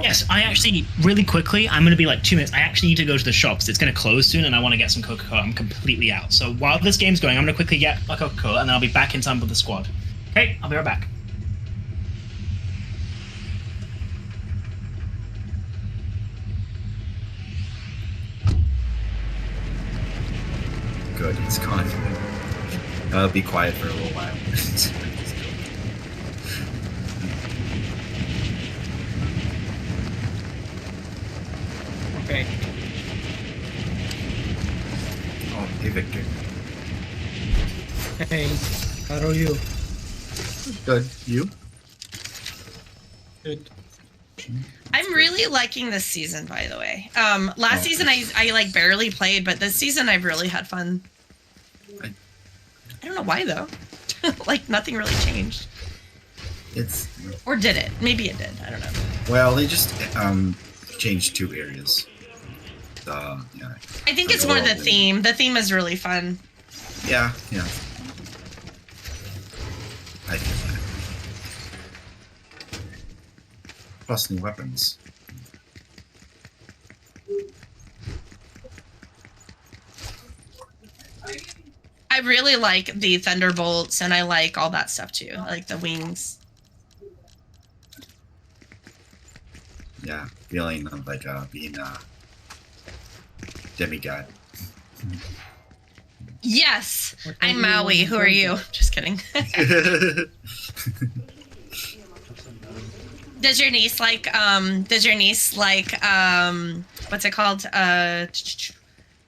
Yes, I actually, really quickly, I'm going to be like 2 minutes. I actually need to go to the shops. It's going to close soon, and I want to get some Coca-Cola. I'm completely out. So while this game's going, I'm going to quickly get a Coca-Cola, and then I'll be back in time with the squad. Okay, I'll be right back. Good, it's gone. I'll be quiet for a little while. Okay. Oh, hey, Victor. Hey, how are you? Good. You? Good. I'm really liking this season, by the way. Last season I like barely played, but this season I've really had fun. I don't know why though. Like nothing really changed. Or did it? Maybe it did. I don't know. Well, they just changed 2 areas. Yeah. I think it's more the theme. The theme is really fun. Yeah. I feel that. Plus new weapons. I really like the thunderbolts, and I like all that stuff too. I like the wings. Yeah, feeling of like being a demigod. Yes, I'm Maui. Who are you? Just kidding. Does your niece like what's it called?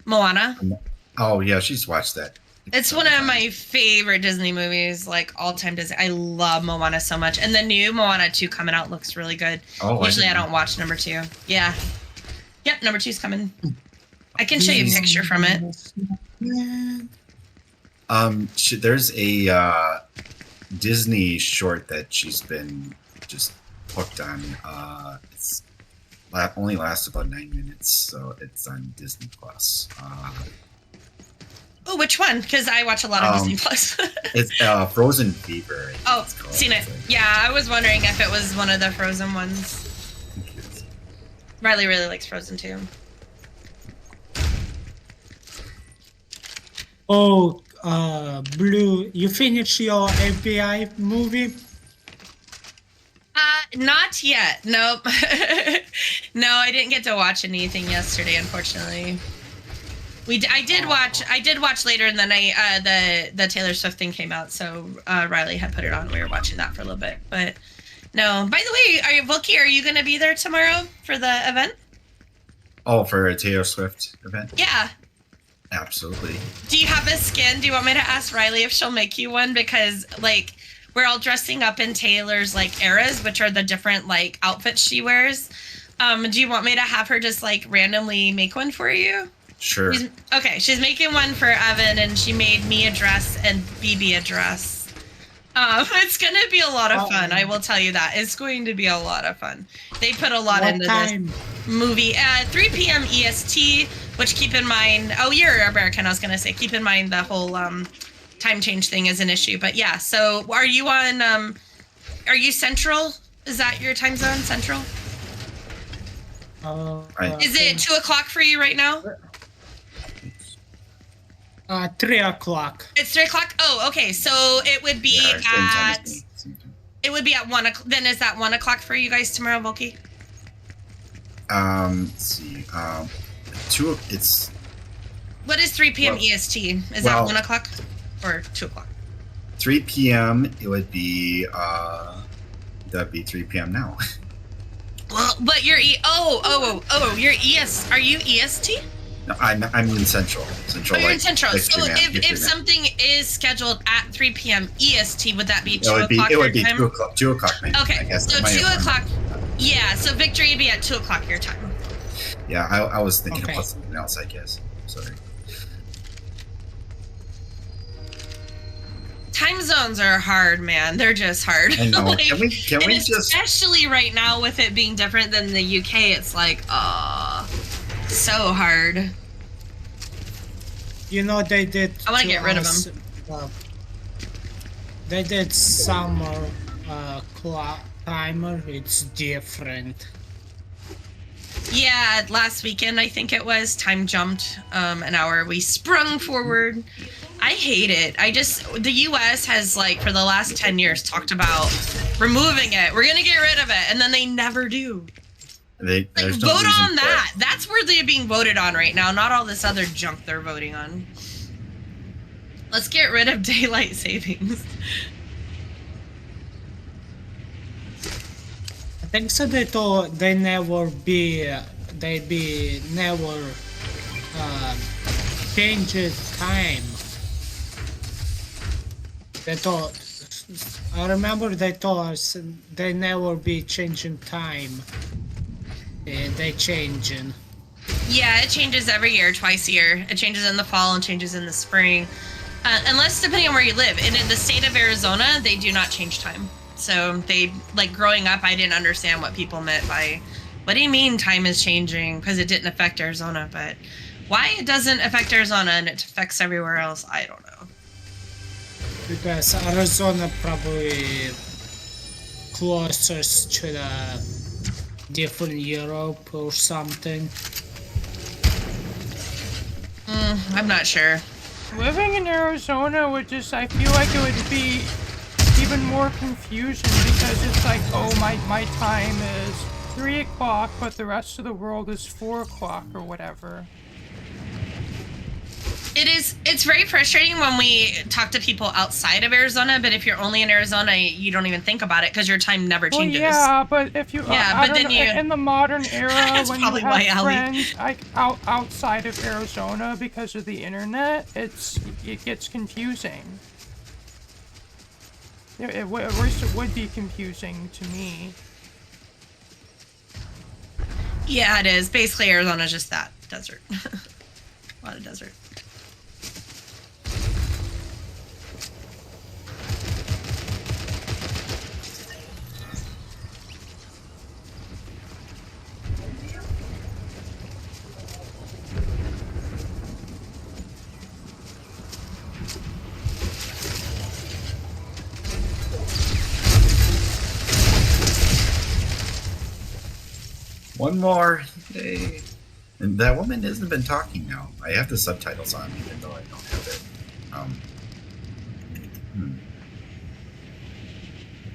Moana? Oh yeah, she's watched that. It's one of my favorite Disney movies, like all-time Disney. I love Moana so much. And the new Moana 2 coming out looks really good. Oh, usually I don't watch number 2. Yeah. Yep, number 2's coming. I can show you a picture from it. There's a Disney short that she's been just hooked on. It's only lasts about 9 minutes, so it's on Disney Plus. Oh, which one? Because I watch a lot of Disney Plus. It's Frozen Fever. Oh, seen it. Yeah, I was wondering if it was one of the Frozen ones. Riley really likes Frozen too. Oh, Blue, you finished your FBI movie? Not yet. Nope. No, I didn't get to watch anything yesterday, unfortunately. I did watch later in the night. The Taylor Swift thing came out, so Riley had put it on. We were watching that for a little bit, but no. By the way, Volky, are you going to be there tomorrow for the event? Oh, for a Taylor Swift event? Yeah. Absolutely. Do you have a skin? Do you want me to ask Riley if she'll make you one? Because like we're all dressing up in Taylor's like eras, which are the different like outfits she wears. Do you want me to have her just like randomly make one for you? Sure. She's making one for Evan, and she made me a dress and BB a dress. It's gonna be a lot of fun. I will tell you that. It's going to be a lot of fun. They put a lot into this movie. 3 p.m. EST, which keep in mind, you're American, I was gonna say, keep in mind the whole time change thing is an issue. But yeah, so are you on, are you Central? Is that your time zone, Central? Is it 2 o'clock for you right now? 3 o'clock. It's 3 o'clock? Oh, okay. So it would be it would be at 1 o'clock. Then is that 1 o'clock for you guys tomorrow, Volky? Let's see. It's. What is 3 p.m. EST? Is that 1 o'clock or 2 o'clock? 3 p.m. It would be. That'd be 3 p.m. now. Well, but you're you're ES. Are you EST? No, I'm in Central. You're in Central. So if something is scheduled at 3 p.m. EST, would that be 2 o'clock? It would be 2 o'clock. 2 o'clock. Okay, so 2 o'clock. Yeah, so Victory would be at 2 o'clock your time. Yeah, I was thinking about something else, I guess. Sorry. Time zones are hard, man. They're just hard. I know. Like, can we just... Especially right now with it being different than the UK, it's like, so hard. You know, they did... I want to get rid of them. They did summer clock timer. It's different. Yeah, last weekend, I think it was, time jumped an hour. We sprung forward. I hate it. The US has, like, for the last 10 years talked about removing it. We're going to get rid of it. And then they never do. Vote on that. That's where they're being voted on right now, not all this other junk they're voting on. Let's get rid of daylight savings. I think so. They thought they never change time. They thought. I remember they told us they never be changing time. And they changing. Yeah, it changes every year, twice a year. It changes in the fall and changes in the spring. Unless depending on where you live. In the state of Arizona, they do not change time. So they, like, growing up, I didn't understand what people meant by, what do you mean time is changing? Because it didn't affect Arizona. But why it doesn't affect Arizona and it affects everywhere else, I don't know. Because Arizona probably closest to the different Europe or something. I'm not sure. Living in Arizona would just, I feel like it would be even more confusion because it's like, oh, my time is 3 o'clock, but the rest of the world is 4 o'clock or whatever. It's very frustrating when we talk to people outside of Arizona, but if you're only in Arizona, you don't even think about it because your time never changes. Well, yeah, but if you in the modern era when you have friends like outside of Arizona because of the internet, it gets confusing. At least it would be confusing to me. Yeah, it is. Basically, Arizona's just that desert. A lot of desert. One more. Yay. And that woman hasn't been talking now. I have the subtitles on, even though I don't have it.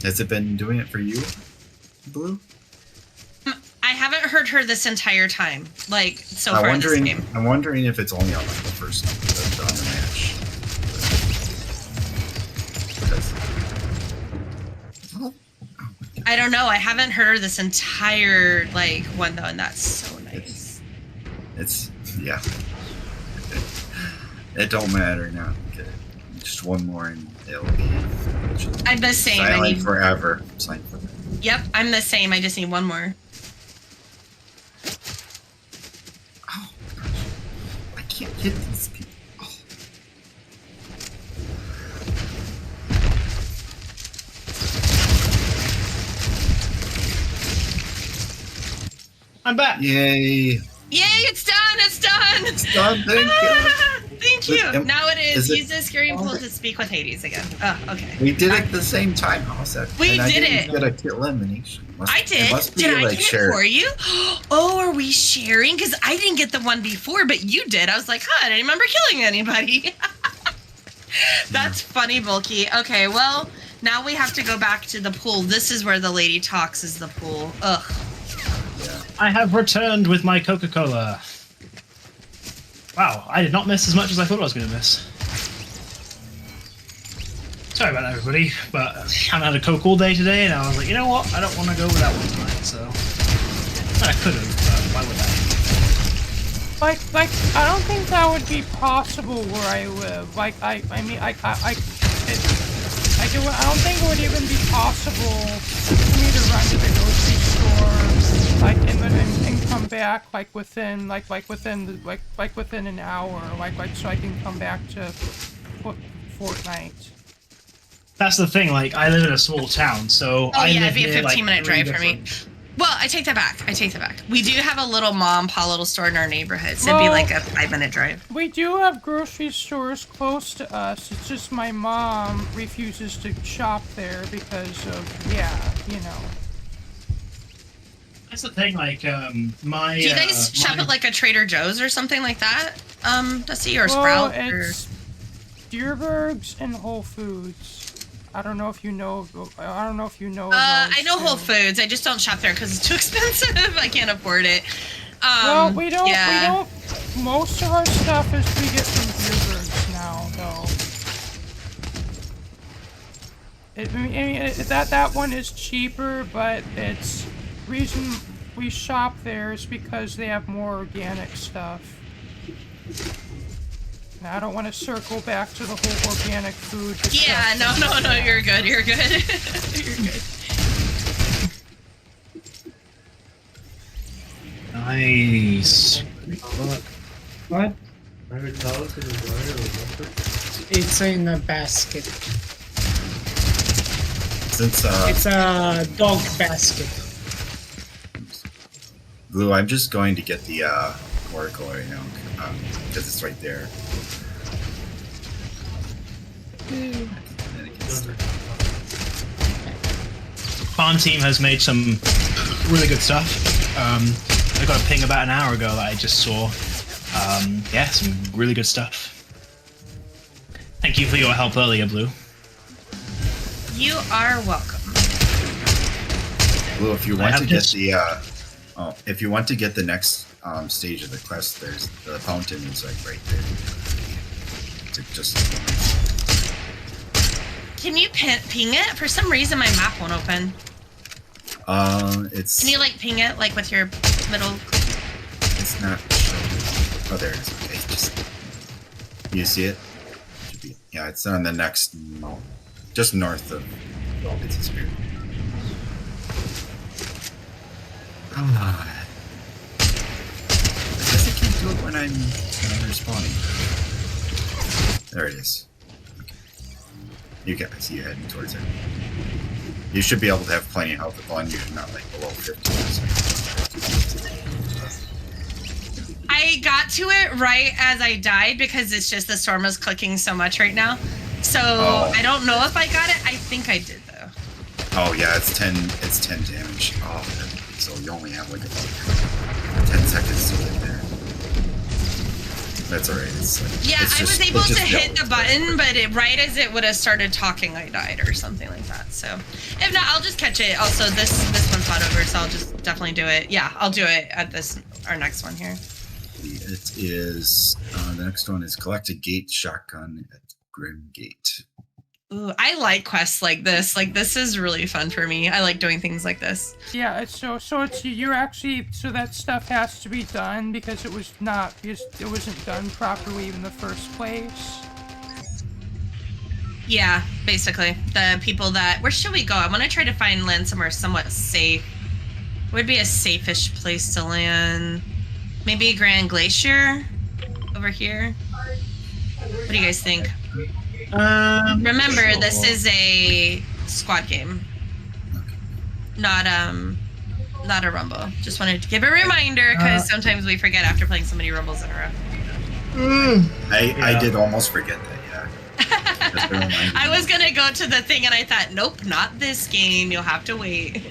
Has it been doing it for you, Blue? I haven't heard her this entire time, like so far in this game. I'm wondering if it's only on like the first on the match. I don't know. I haven't heard her this entire like one though, and that's so nice. It's yeah. It don't matter now. Okay. Just one more and it'll be. I'm the same. Silent forever. Silent forever. Yep, I'm the same. I just need one more. Oh, gosh. I can't get these people. Oh. I'm back. Yay! Yay! It's done. It's done. It's done. Thank you. Thank you. Now it is. Use the screaming pool to speak with Hades again. Oh, okay. We did it at the same time. How's that? We and did I it. Get a kill elimination. I did. Did I get it for you? Oh, are we sharing? Because I didn't get the one before, but you did. I was like, huh, I didn't remember killing anybody. That's funny, Bulky. Okay, well, now we have to go back to the pool. This is where the lady talks, is the pool. Ugh. Yeah. I have returned with my Coca-Cola. Wow, I did not miss as much as I thought I was going to miss. Sorry about that, everybody, but I haven't had a Coke all day today, and I was like, you know what? I don't want to go without one tonight, so... I could have, but why would Like, I don't think that would be possible where I live. Like, I don't think it would even be possible for me to run to the grocery store, like, and come back, like, within an hour, so I can come back to Fortnite. That's the thing, like, I live in a small town, so Oh, I yeah, live it'd be a near, 15-minute drive for me. Well, I take that back. We do have a little little store in our neighborhood, so it'd be like a 5-minute drive. We do have grocery stores close to us. It's just my mom refuses to shop there because of, you know. That's the thing, like, my... Do you guys shop at, like, a Trader Joe's or something like that? Dusty, or Well, Sprout? it's Dierberg's and Whole Foods. I don't know if you know. I don't know if you know. I know Whole Foods. I just don't shop there because it's too expensive. I can't afford it. Well, we don't. Yeah. We don't. Most of our stuff is we get from Dierberg's now, though. That one is cheaper, but it's reason we shop there is because they have more organic stuff. I don't want to circle back to the whole organic food. Yeah, no, you're good. You're good. You're good. Nice. What? It's in a basket. It's a dog basket. Blue, I'm just going to get the oracle right now because it's right there. Farm team has made some really good stuff. I got a ping about an hour ago that I just saw. Yeah, some really good stuff. Thank you for your help earlier, Blue. You are welcome. Blue, if you want to get if you want to get the next stage of the quest, there's the fountain is like right there. Just. Can you ping it? For some reason, my map won't open. It's. Can you like ping it like with your little? It's not. Oh, there it is. Okay, just. You see it? Should be. Yeah, it's on the next. Just north of. It's a spirit. I guess I can't do it when I'm respawning. There it is. Okay. I see you heading towards it. You should be able to have plenty of health as long as you're not like below 50%. I got to it right as I died because it's just the storm is clicking so much right now. So I don't know if I got it. I think I did though. Oh yeah, it's 10 damage. Oh, so you only have like about 10 seconds to get there. That's alright. Yeah, I was able to hit the button, but right as it would have started talking, I died or something like that. So, if not, I'll just catch it. Also, this one's not over, so I'll just definitely do it. Yeah, I'll do it at our next one here. It is the next one is collect a gate shotgun at Grim Gate. Ooh, I like quests like this. Like, this is really fun for me. I like doing things like this. Yeah, so you're actually, so that stuff has to be done because it wasn't done properly in the first place. Yeah, basically. The people that, where should we go? I want to try to land somewhere somewhat safe. Would be a safe-ish place to land. Maybe Grand Glacier over here. What do you guys think? Remember, sure. This is a squad game, not a rumble. Just wanted to give a reminder because sometimes we forget after playing so many rumbles in a row. I did almost forget that. Yeah. I was gonna go to the thing and I thought, nope, not this game. You'll have to wait.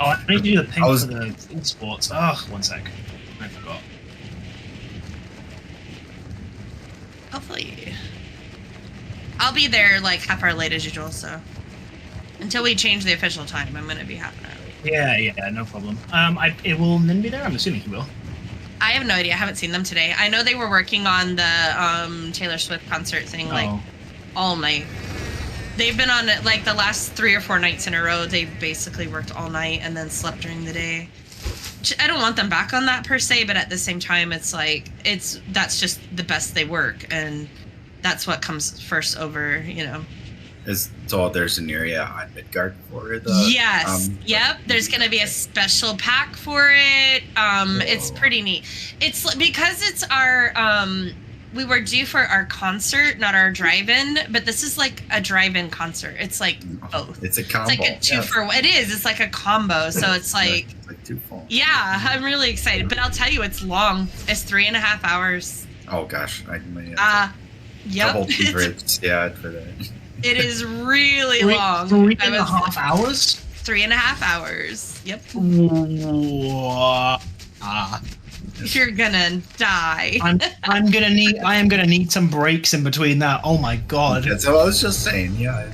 Oh, I need to do the ping for the esports. Oh, 1 sec. I forgot. Hopefully. I'll be there like half hour late as usual, so until we change the official time, I'm gonna be half an hour late. Yeah, no problem. It will Nin be there? I'm assuming he will. I have no idea. I haven't seen them today. I know they were working on the Taylor Swift concert thing like all night. They've been on it like the last 3 or 4 nights in a row. They basically worked all night and then slept during the day. I don't want them back on that per se, but at the same time, it's like that's just the best they work, and that's what comes first over, you know. So there's an area on Midgard for the... Yes. Yep. There's going to be a special pack for it. It's pretty neat. It's because it's our... we were due for our concert, not our drive-in, but this is like a drive-in concert. It's like both. It's a combo. It's like a 2 for 1. It is. It's like a combo. So it's like... It's like 2 phones. Yeah, I'm really excited. But I'll tell you, it's long. It's 3.5 hours. Oh, gosh. I might yep. Double favorites, yeah, for that. It is really long. 3.5 hours? 3.5 hours. Yep. You're gonna die. I am gonna need some breaks in between that. Oh my god. That's what I was just saying. Yeah.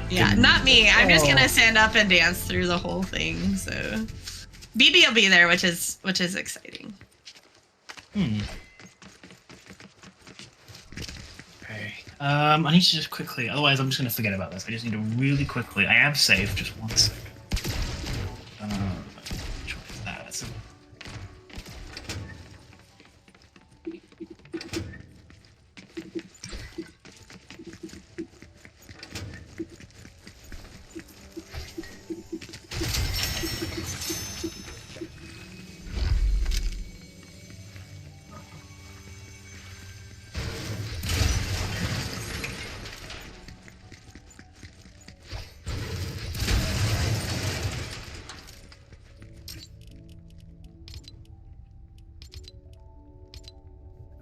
Yeah, not me. I'm just gonna stand up and dance through the whole thing. So, BB will be there, which is exciting. Okay. I need to just quickly. Otherwise, I'm just gonna forget about this. I just need to really quickly. I am safe. Just 1 second. Which one is that? That's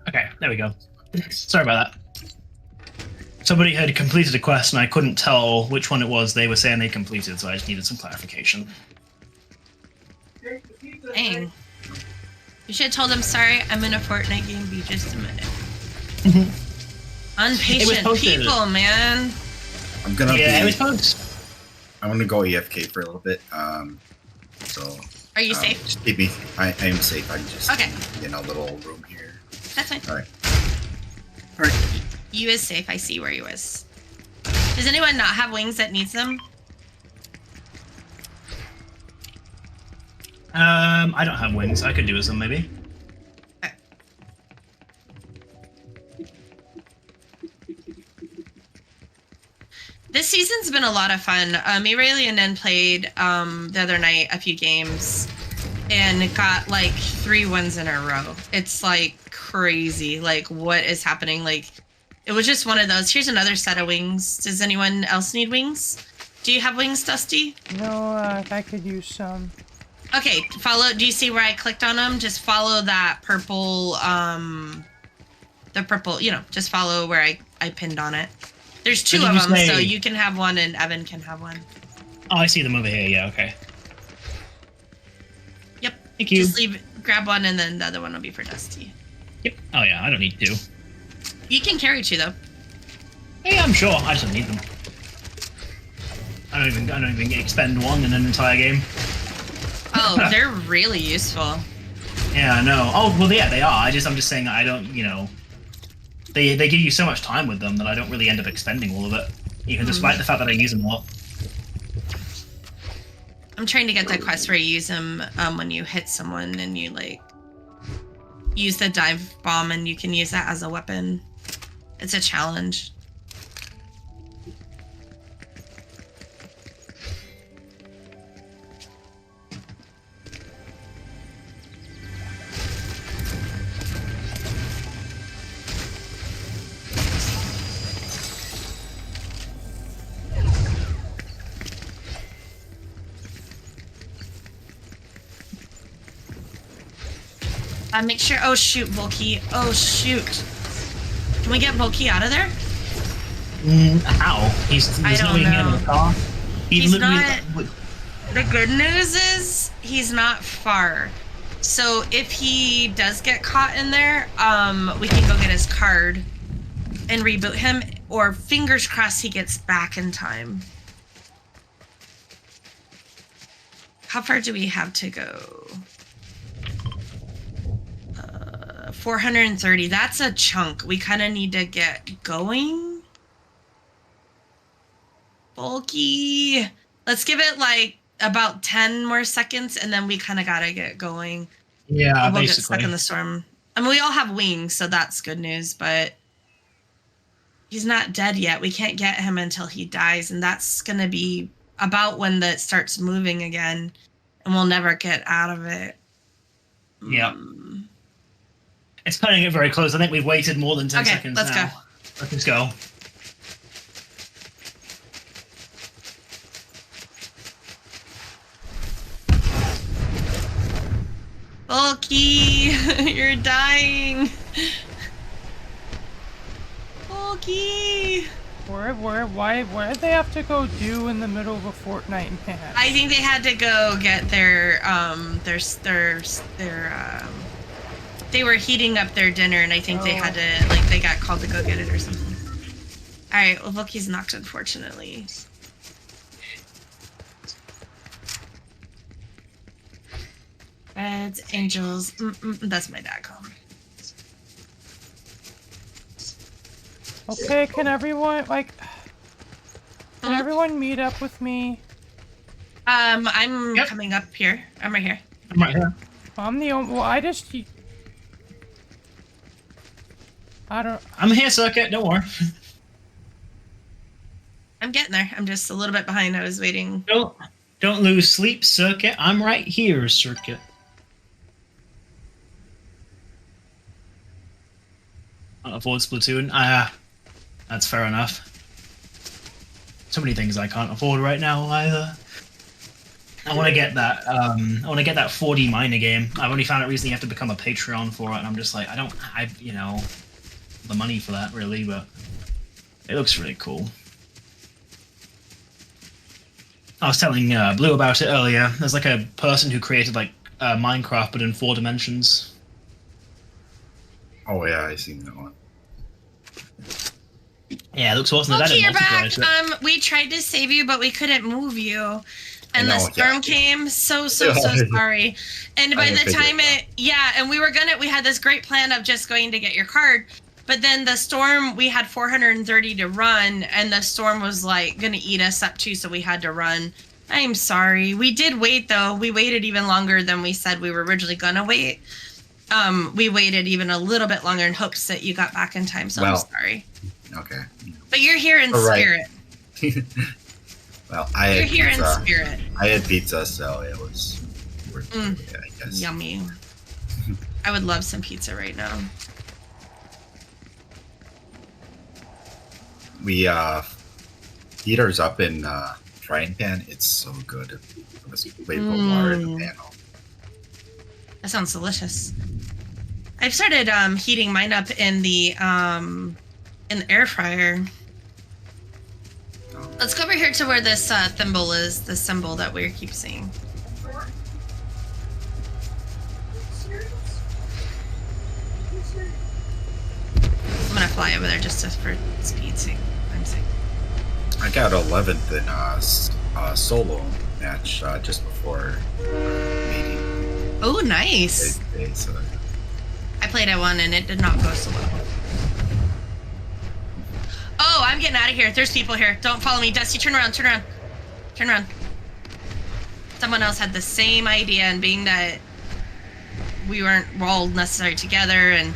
Okay, there we go. Sorry about that. Somebody had completed a quest and I couldn't tell which one it was they were saying they completed, so I just needed some clarification. Dang. You should have told them, sorry, I'm in a Fortnite game, be just a minute. Unpatient people, man. I'm gonna it was posted. I'm gonna go AFK for a little bit. So. Are you safe? Just keep me. I am safe. I'm just in a little room here. That's fine. All right. You is safe. I see where you is. Does anyone not have wings that needs them? I don't have wings. I could do with some, maybe. Okay. This season's been a lot of fun. Me, Rayleigh, and Nen played the other night a few games and got like 3 wins in a row. It's like crazy. Like, what is happening? Like, it was just one of those. Here's another set of wings. Does anyone else need wings? Do you have wings, Dusty? No, I could use some. Okay, follow. Do you see where I clicked on them? Just follow that purple, the purple, you know, just follow where I pinned on it. There's 2 of them, so you can have one and Evan can have one. Oh, I see them over here. Yeah, okay. Yep. Thank you. Just grab one and then the other one will be for Dusty. Yep. Oh yeah, I don't need 2. You can carry 2 though. Yeah, I'm sure. I just don't need them. I don't even expend 1 in an entire game. Oh, they're really useful. Yeah, I know. Oh, well, yeah, they are. I'm just saying I don't, they give you so much time with them that I don't really end up expending all of it, even despite the fact that I use them a lot. I'm trying to get that quest where you use them when you hit someone and you, like, use the dive bomb and you can use that as a weapon. It's a challenge. Make sure. Oh shoot, Volky. Oh shoot. Can we get Volky out of there? How? I don't know. In the car. He's not. The good news is he's not far. So if he does get caught in there, we can go get his card and reboot him. Or fingers crossed he gets back in time. How far do we have to go? 430. That's a chunk. We kind of need to get going. Bulky. Let's give it like about 10 more seconds and then we kind of gotta get going. Yeah, we'll basically. Get stuck in the storm. I mean, we all have wings, so that's good news, but he's not dead yet. We can't get him until he dies, and that's gonna be about when that starts moving again, and we'll never get out of it. Yeah. It's cutting it very close. I think we've waited more than 10 seconds let's now. Go. Let's go. Bulky, you're dying. Bulky. Why did they have to go do in the middle of a Fortnite match? I think they had to go get their they were heating up their dinner, and I think they had to, like, they got called to go get it or something. Alright, well, Volky's knocked, unfortunately. Reds, angels, that's my dad calling. Okay, can everyone, everyone meet up with me? I'm coming up here. I'm right here. I'm right here. I'm the only, I'm here, Circuit. Don't worry. I'm getting there. I'm just a little bit behind. I was waiting. Don't lose sleep, Circuit. I'm right here, Circuit. Can't afford Splatoon. That's fair enough. So many things I can't afford right now either. I want to get that. I want to get that 4D miner game. I've only found out recently you have to become a Patreon for it, and I'm just like, the money for that really, but it looks really cool. I was telling Blue about it earlier. There's like a person who created like Minecraft but in 4 dimensions. Oh yeah, I seen that one. Yeah, it looks awesome. Okay, you're back. We tried to save you, but we couldn't move you. And the storm came. So sorry. And by the time and we had this great plan of just going to get your card. But then the storm, we had 430 to run, and the storm was like gonna eat us up too, so we had to run. I'm sorry. We did wait though. We waited even longer than we said we were originally gonna wait. We waited even a little bit longer in hopes that you got back in time, so I'm sorry. Okay. But you're here in spirit. Well, you're here in spirit. I had pizza, so it was I guess. Yummy. I would love some pizza right now. We heaters up in frying pan. It's so good. Let's wait for water in the panel. That sounds delicious. I've started heating mine up in the air fryer. Let's go over here to where this thimble is, the symbol that we keep seeing. gonna fly over there just for speed's sake. I'm sick. I got 11th in solo match just before meeting. Oh, nice. So. I played at 1 and it did not go so well. Oh, I'm getting out of here. There's people here. Don't follow me. Dusty, turn around, turn around. Turn around. Someone else had the same idea, and being that we're all necessary together, and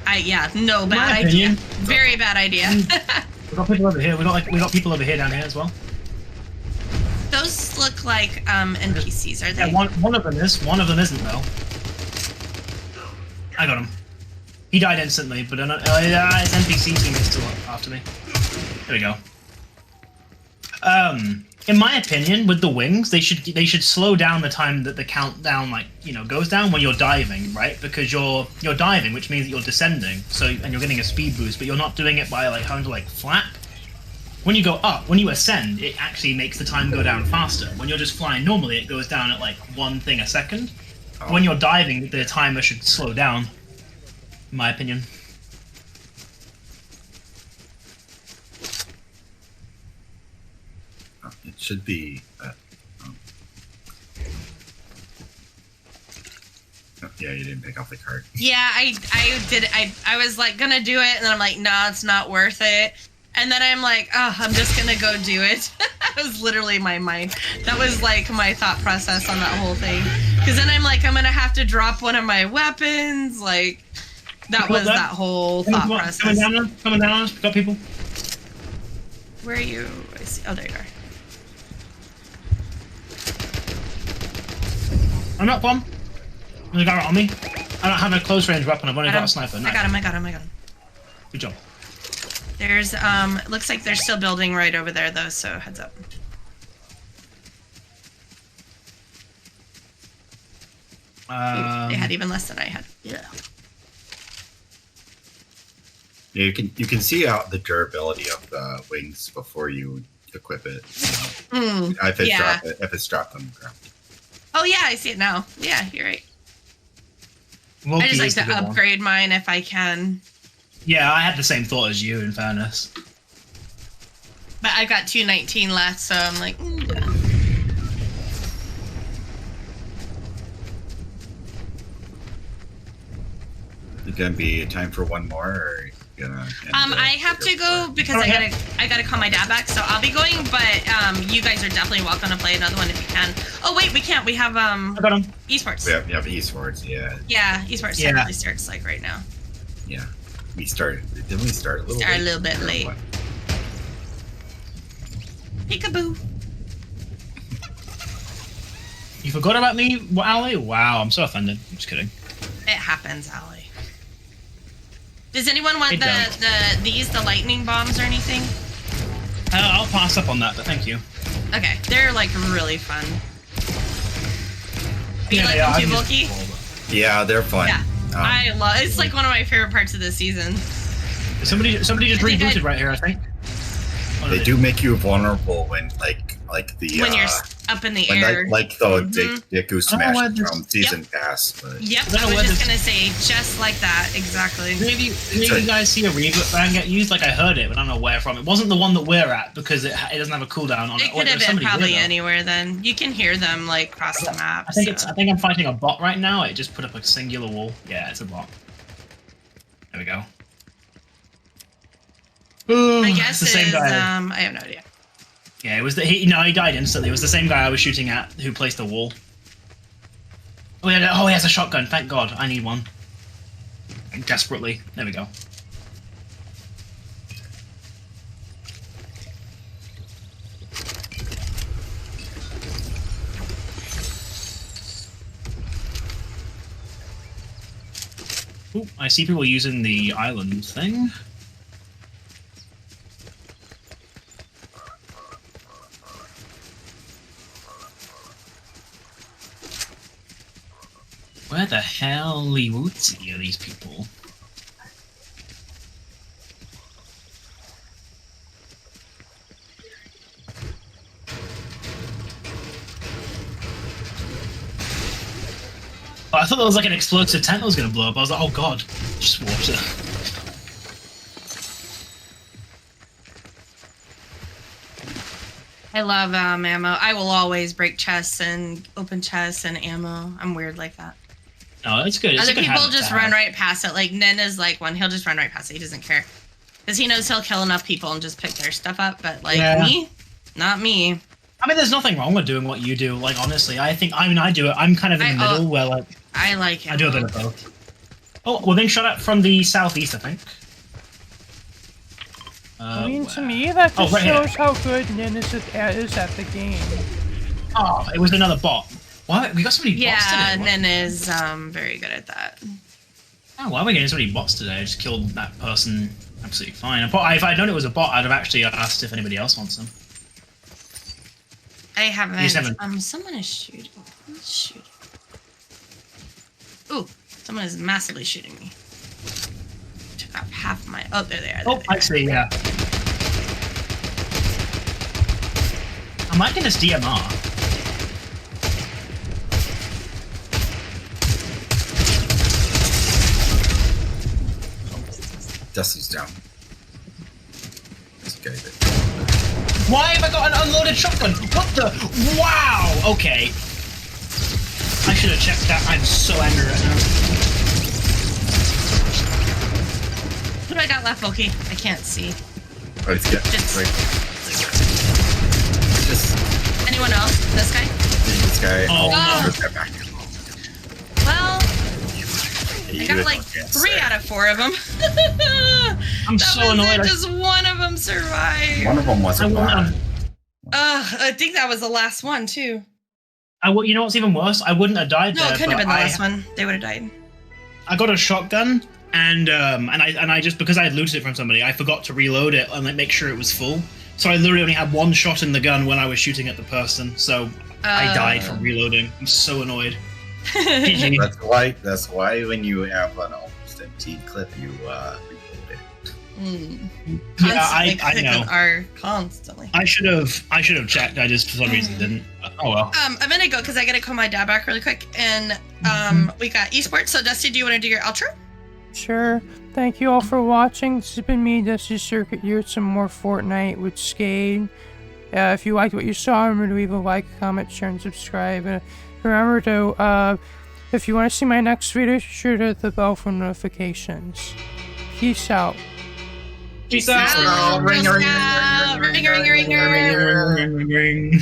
bad idea. Very bad idea. We got people over here. We got people over here down here as well. Those look like NPCs, are they? Yeah, one of them is. One of them isn't though. I got him. He died instantly, but his NPC team is still after me. There we go. In my opinion, with the wings, they should slow down the time that the countdown goes down when you're diving, right? Because you're diving, which means that you're descending, and you're getting a speed boost, but you're not doing it by having to flap. When you go up, when you ascend, it actually makes the time go down faster. When you're just flying normally, it goes down at one thing a second. Oh. When you're diving, the timer should slow down, in my opinion. It should be. Yeah, you didn't pick off the card. Yeah, I did. I was gonna do it, and then I'm like, nah, it's not worth it. And then I'm like, oh, I'm just gonna go do it. That was literally my mind. That was my thought process on that whole thing. Because then I'm like, I'm gonna have to drop one of my weapons. That was that whole thought process. Coming down on us. Got people. Where are you? I see. Oh, there you are. I'm not bomb. There's a guy on me. I don't have a close range weapon. I've only got a sniper. I got him. Good job. There's looks like they're still building right over there though, so heads up. They had even less than I had. Yeah. Yeah, you can see out the durability of the wings before you equip it. If it's dropped on the ground. Oh yeah, I see it now. Yeah, you're right. Loki I just like to upgrade mine if I can. Yeah, I had the same thought as you, in fairness. But I've got 219 left, so I'm like, yeah. Is it gonna be time for one more, or gonna? I have to go because I gotta call my dad back, so I'll be going. But you guys are definitely welcome to play another one if you can. Oh wait, we can't. We have I got him. Esports. We have esports. Yeah. Yeah, esports technically starts right now. Yeah. We started. Didn't we start a little? A little bit late. Peekaboo. You forgot about me, Ali? Wow, I'm so offended. I'm just kidding. It happens, Ali. Does anyone want the lightning bombs or anything? I'll pass up on that, but thank you. Okay, they're really fun. You like them too, Bulky? Yeah, they're fun. Yeah. I love it's one of my favorite parts of the season. Somebody just rebooted right here, I think. They do make you vulnerable when the when you're up in the air. The Deku Smash from Season Pass. But. Yep, I was just gonna say just like that, exactly. Maybe you guys see a reboot bang get used? I heard it, but I don't know where from. It wasn't the one that we're at because it doesn't have a cooldown on it. It could have been probably anywhere then. You can hear them across the map. I think I'm fighting a bot right now. It just put up a singular wall. Yeah, it's a bot. There we go. Ooh, I guess it's the same guy. I have no idea. Yeah, it was he died instantly. It was the same guy I was shooting at who placed the wall. Oh, he has a shotgun. Thank God. I need one. Desperately. There we go. Ooh, I see people using the island thing. Where the hell are these people? Oh, I thought there was an explosive tent that was going to blow up. I was like, oh god, just water. I love ammo. I will always break chests and open chests and ammo. I'm weird like that. No, it's good. It's Other a good people habit just to run have. right past it. Like Nen is like one. He'll just run right past it. He doesn't care. Because he knows he'll kill enough people and just pick their stuff up. But like me, not me. I mean, there's nothing wrong with doing what you do. Like, honestly, I do it. I'm kind of in the middle where, like... I like it. I do a bit of both. Oh, we're being shot at from the southeast, I think. I mean, to me, that just right shows how good Nin is at the game. Oh, it was another bot. What? We got so many bots today. Yeah, Nen is very good at that. Oh, why are we getting so many bots today? I just killed that person absolutely fine. If I'd known it was a bot, I'd have actually asked if anybody else wants them. I haven't. You just haven't. Someone is shooting. Who's shooting? Ooh, someone is massively shooting me. Took off half of my. Oh, there they are. Oh, I see. Yeah. I'm liking this DMR. Dusty's down. Let's get it. Why have I got an unloaded shotgun? What the? Wow! Okay. I should have checked that. I'm so angry right now. What do I got left, Loki? I can't see. Oh, it's good. Just Anyone else? This guy? this guy. Oh, no. Get back. Well, You I got would like not get 3 sick. out of 4 of them. I'm so annoyed. Just one of them survived. One of them was a I bot. I think that was the last one too. You know what's even worse? I wouldn't have died No, there. it couldn't have but been the last one. They would have died. I got a shotgun, and I just, because I had looted it from somebody, I forgot to reload it and like make sure it was full. So I literally only had 1 shot in the gun when I was shooting at the person. So I died from reloading. I'm so annoyed. GG. That's why when you have an almost empty clip, you reload it. Yeah, I know. Constantly. I should have checked. I just for some reason didn't. Oh well. I'm gonna go because I gotta call my dad back really quick, and we got esports. So Dusty, do you want to do your outro? Sure. Thank you all for watching. This has been me, Dusty Circuit, here with some more Fortnite with Skade. If you liked what you saw, remember to leave a like, comment, share, and subscribe. Remember to, if you want to see my next video, be sure to hit the bell for notifications. Peace out. Peace out. Ring, ring, ring, ring, ring, ring, ring, ring, ring. Ring.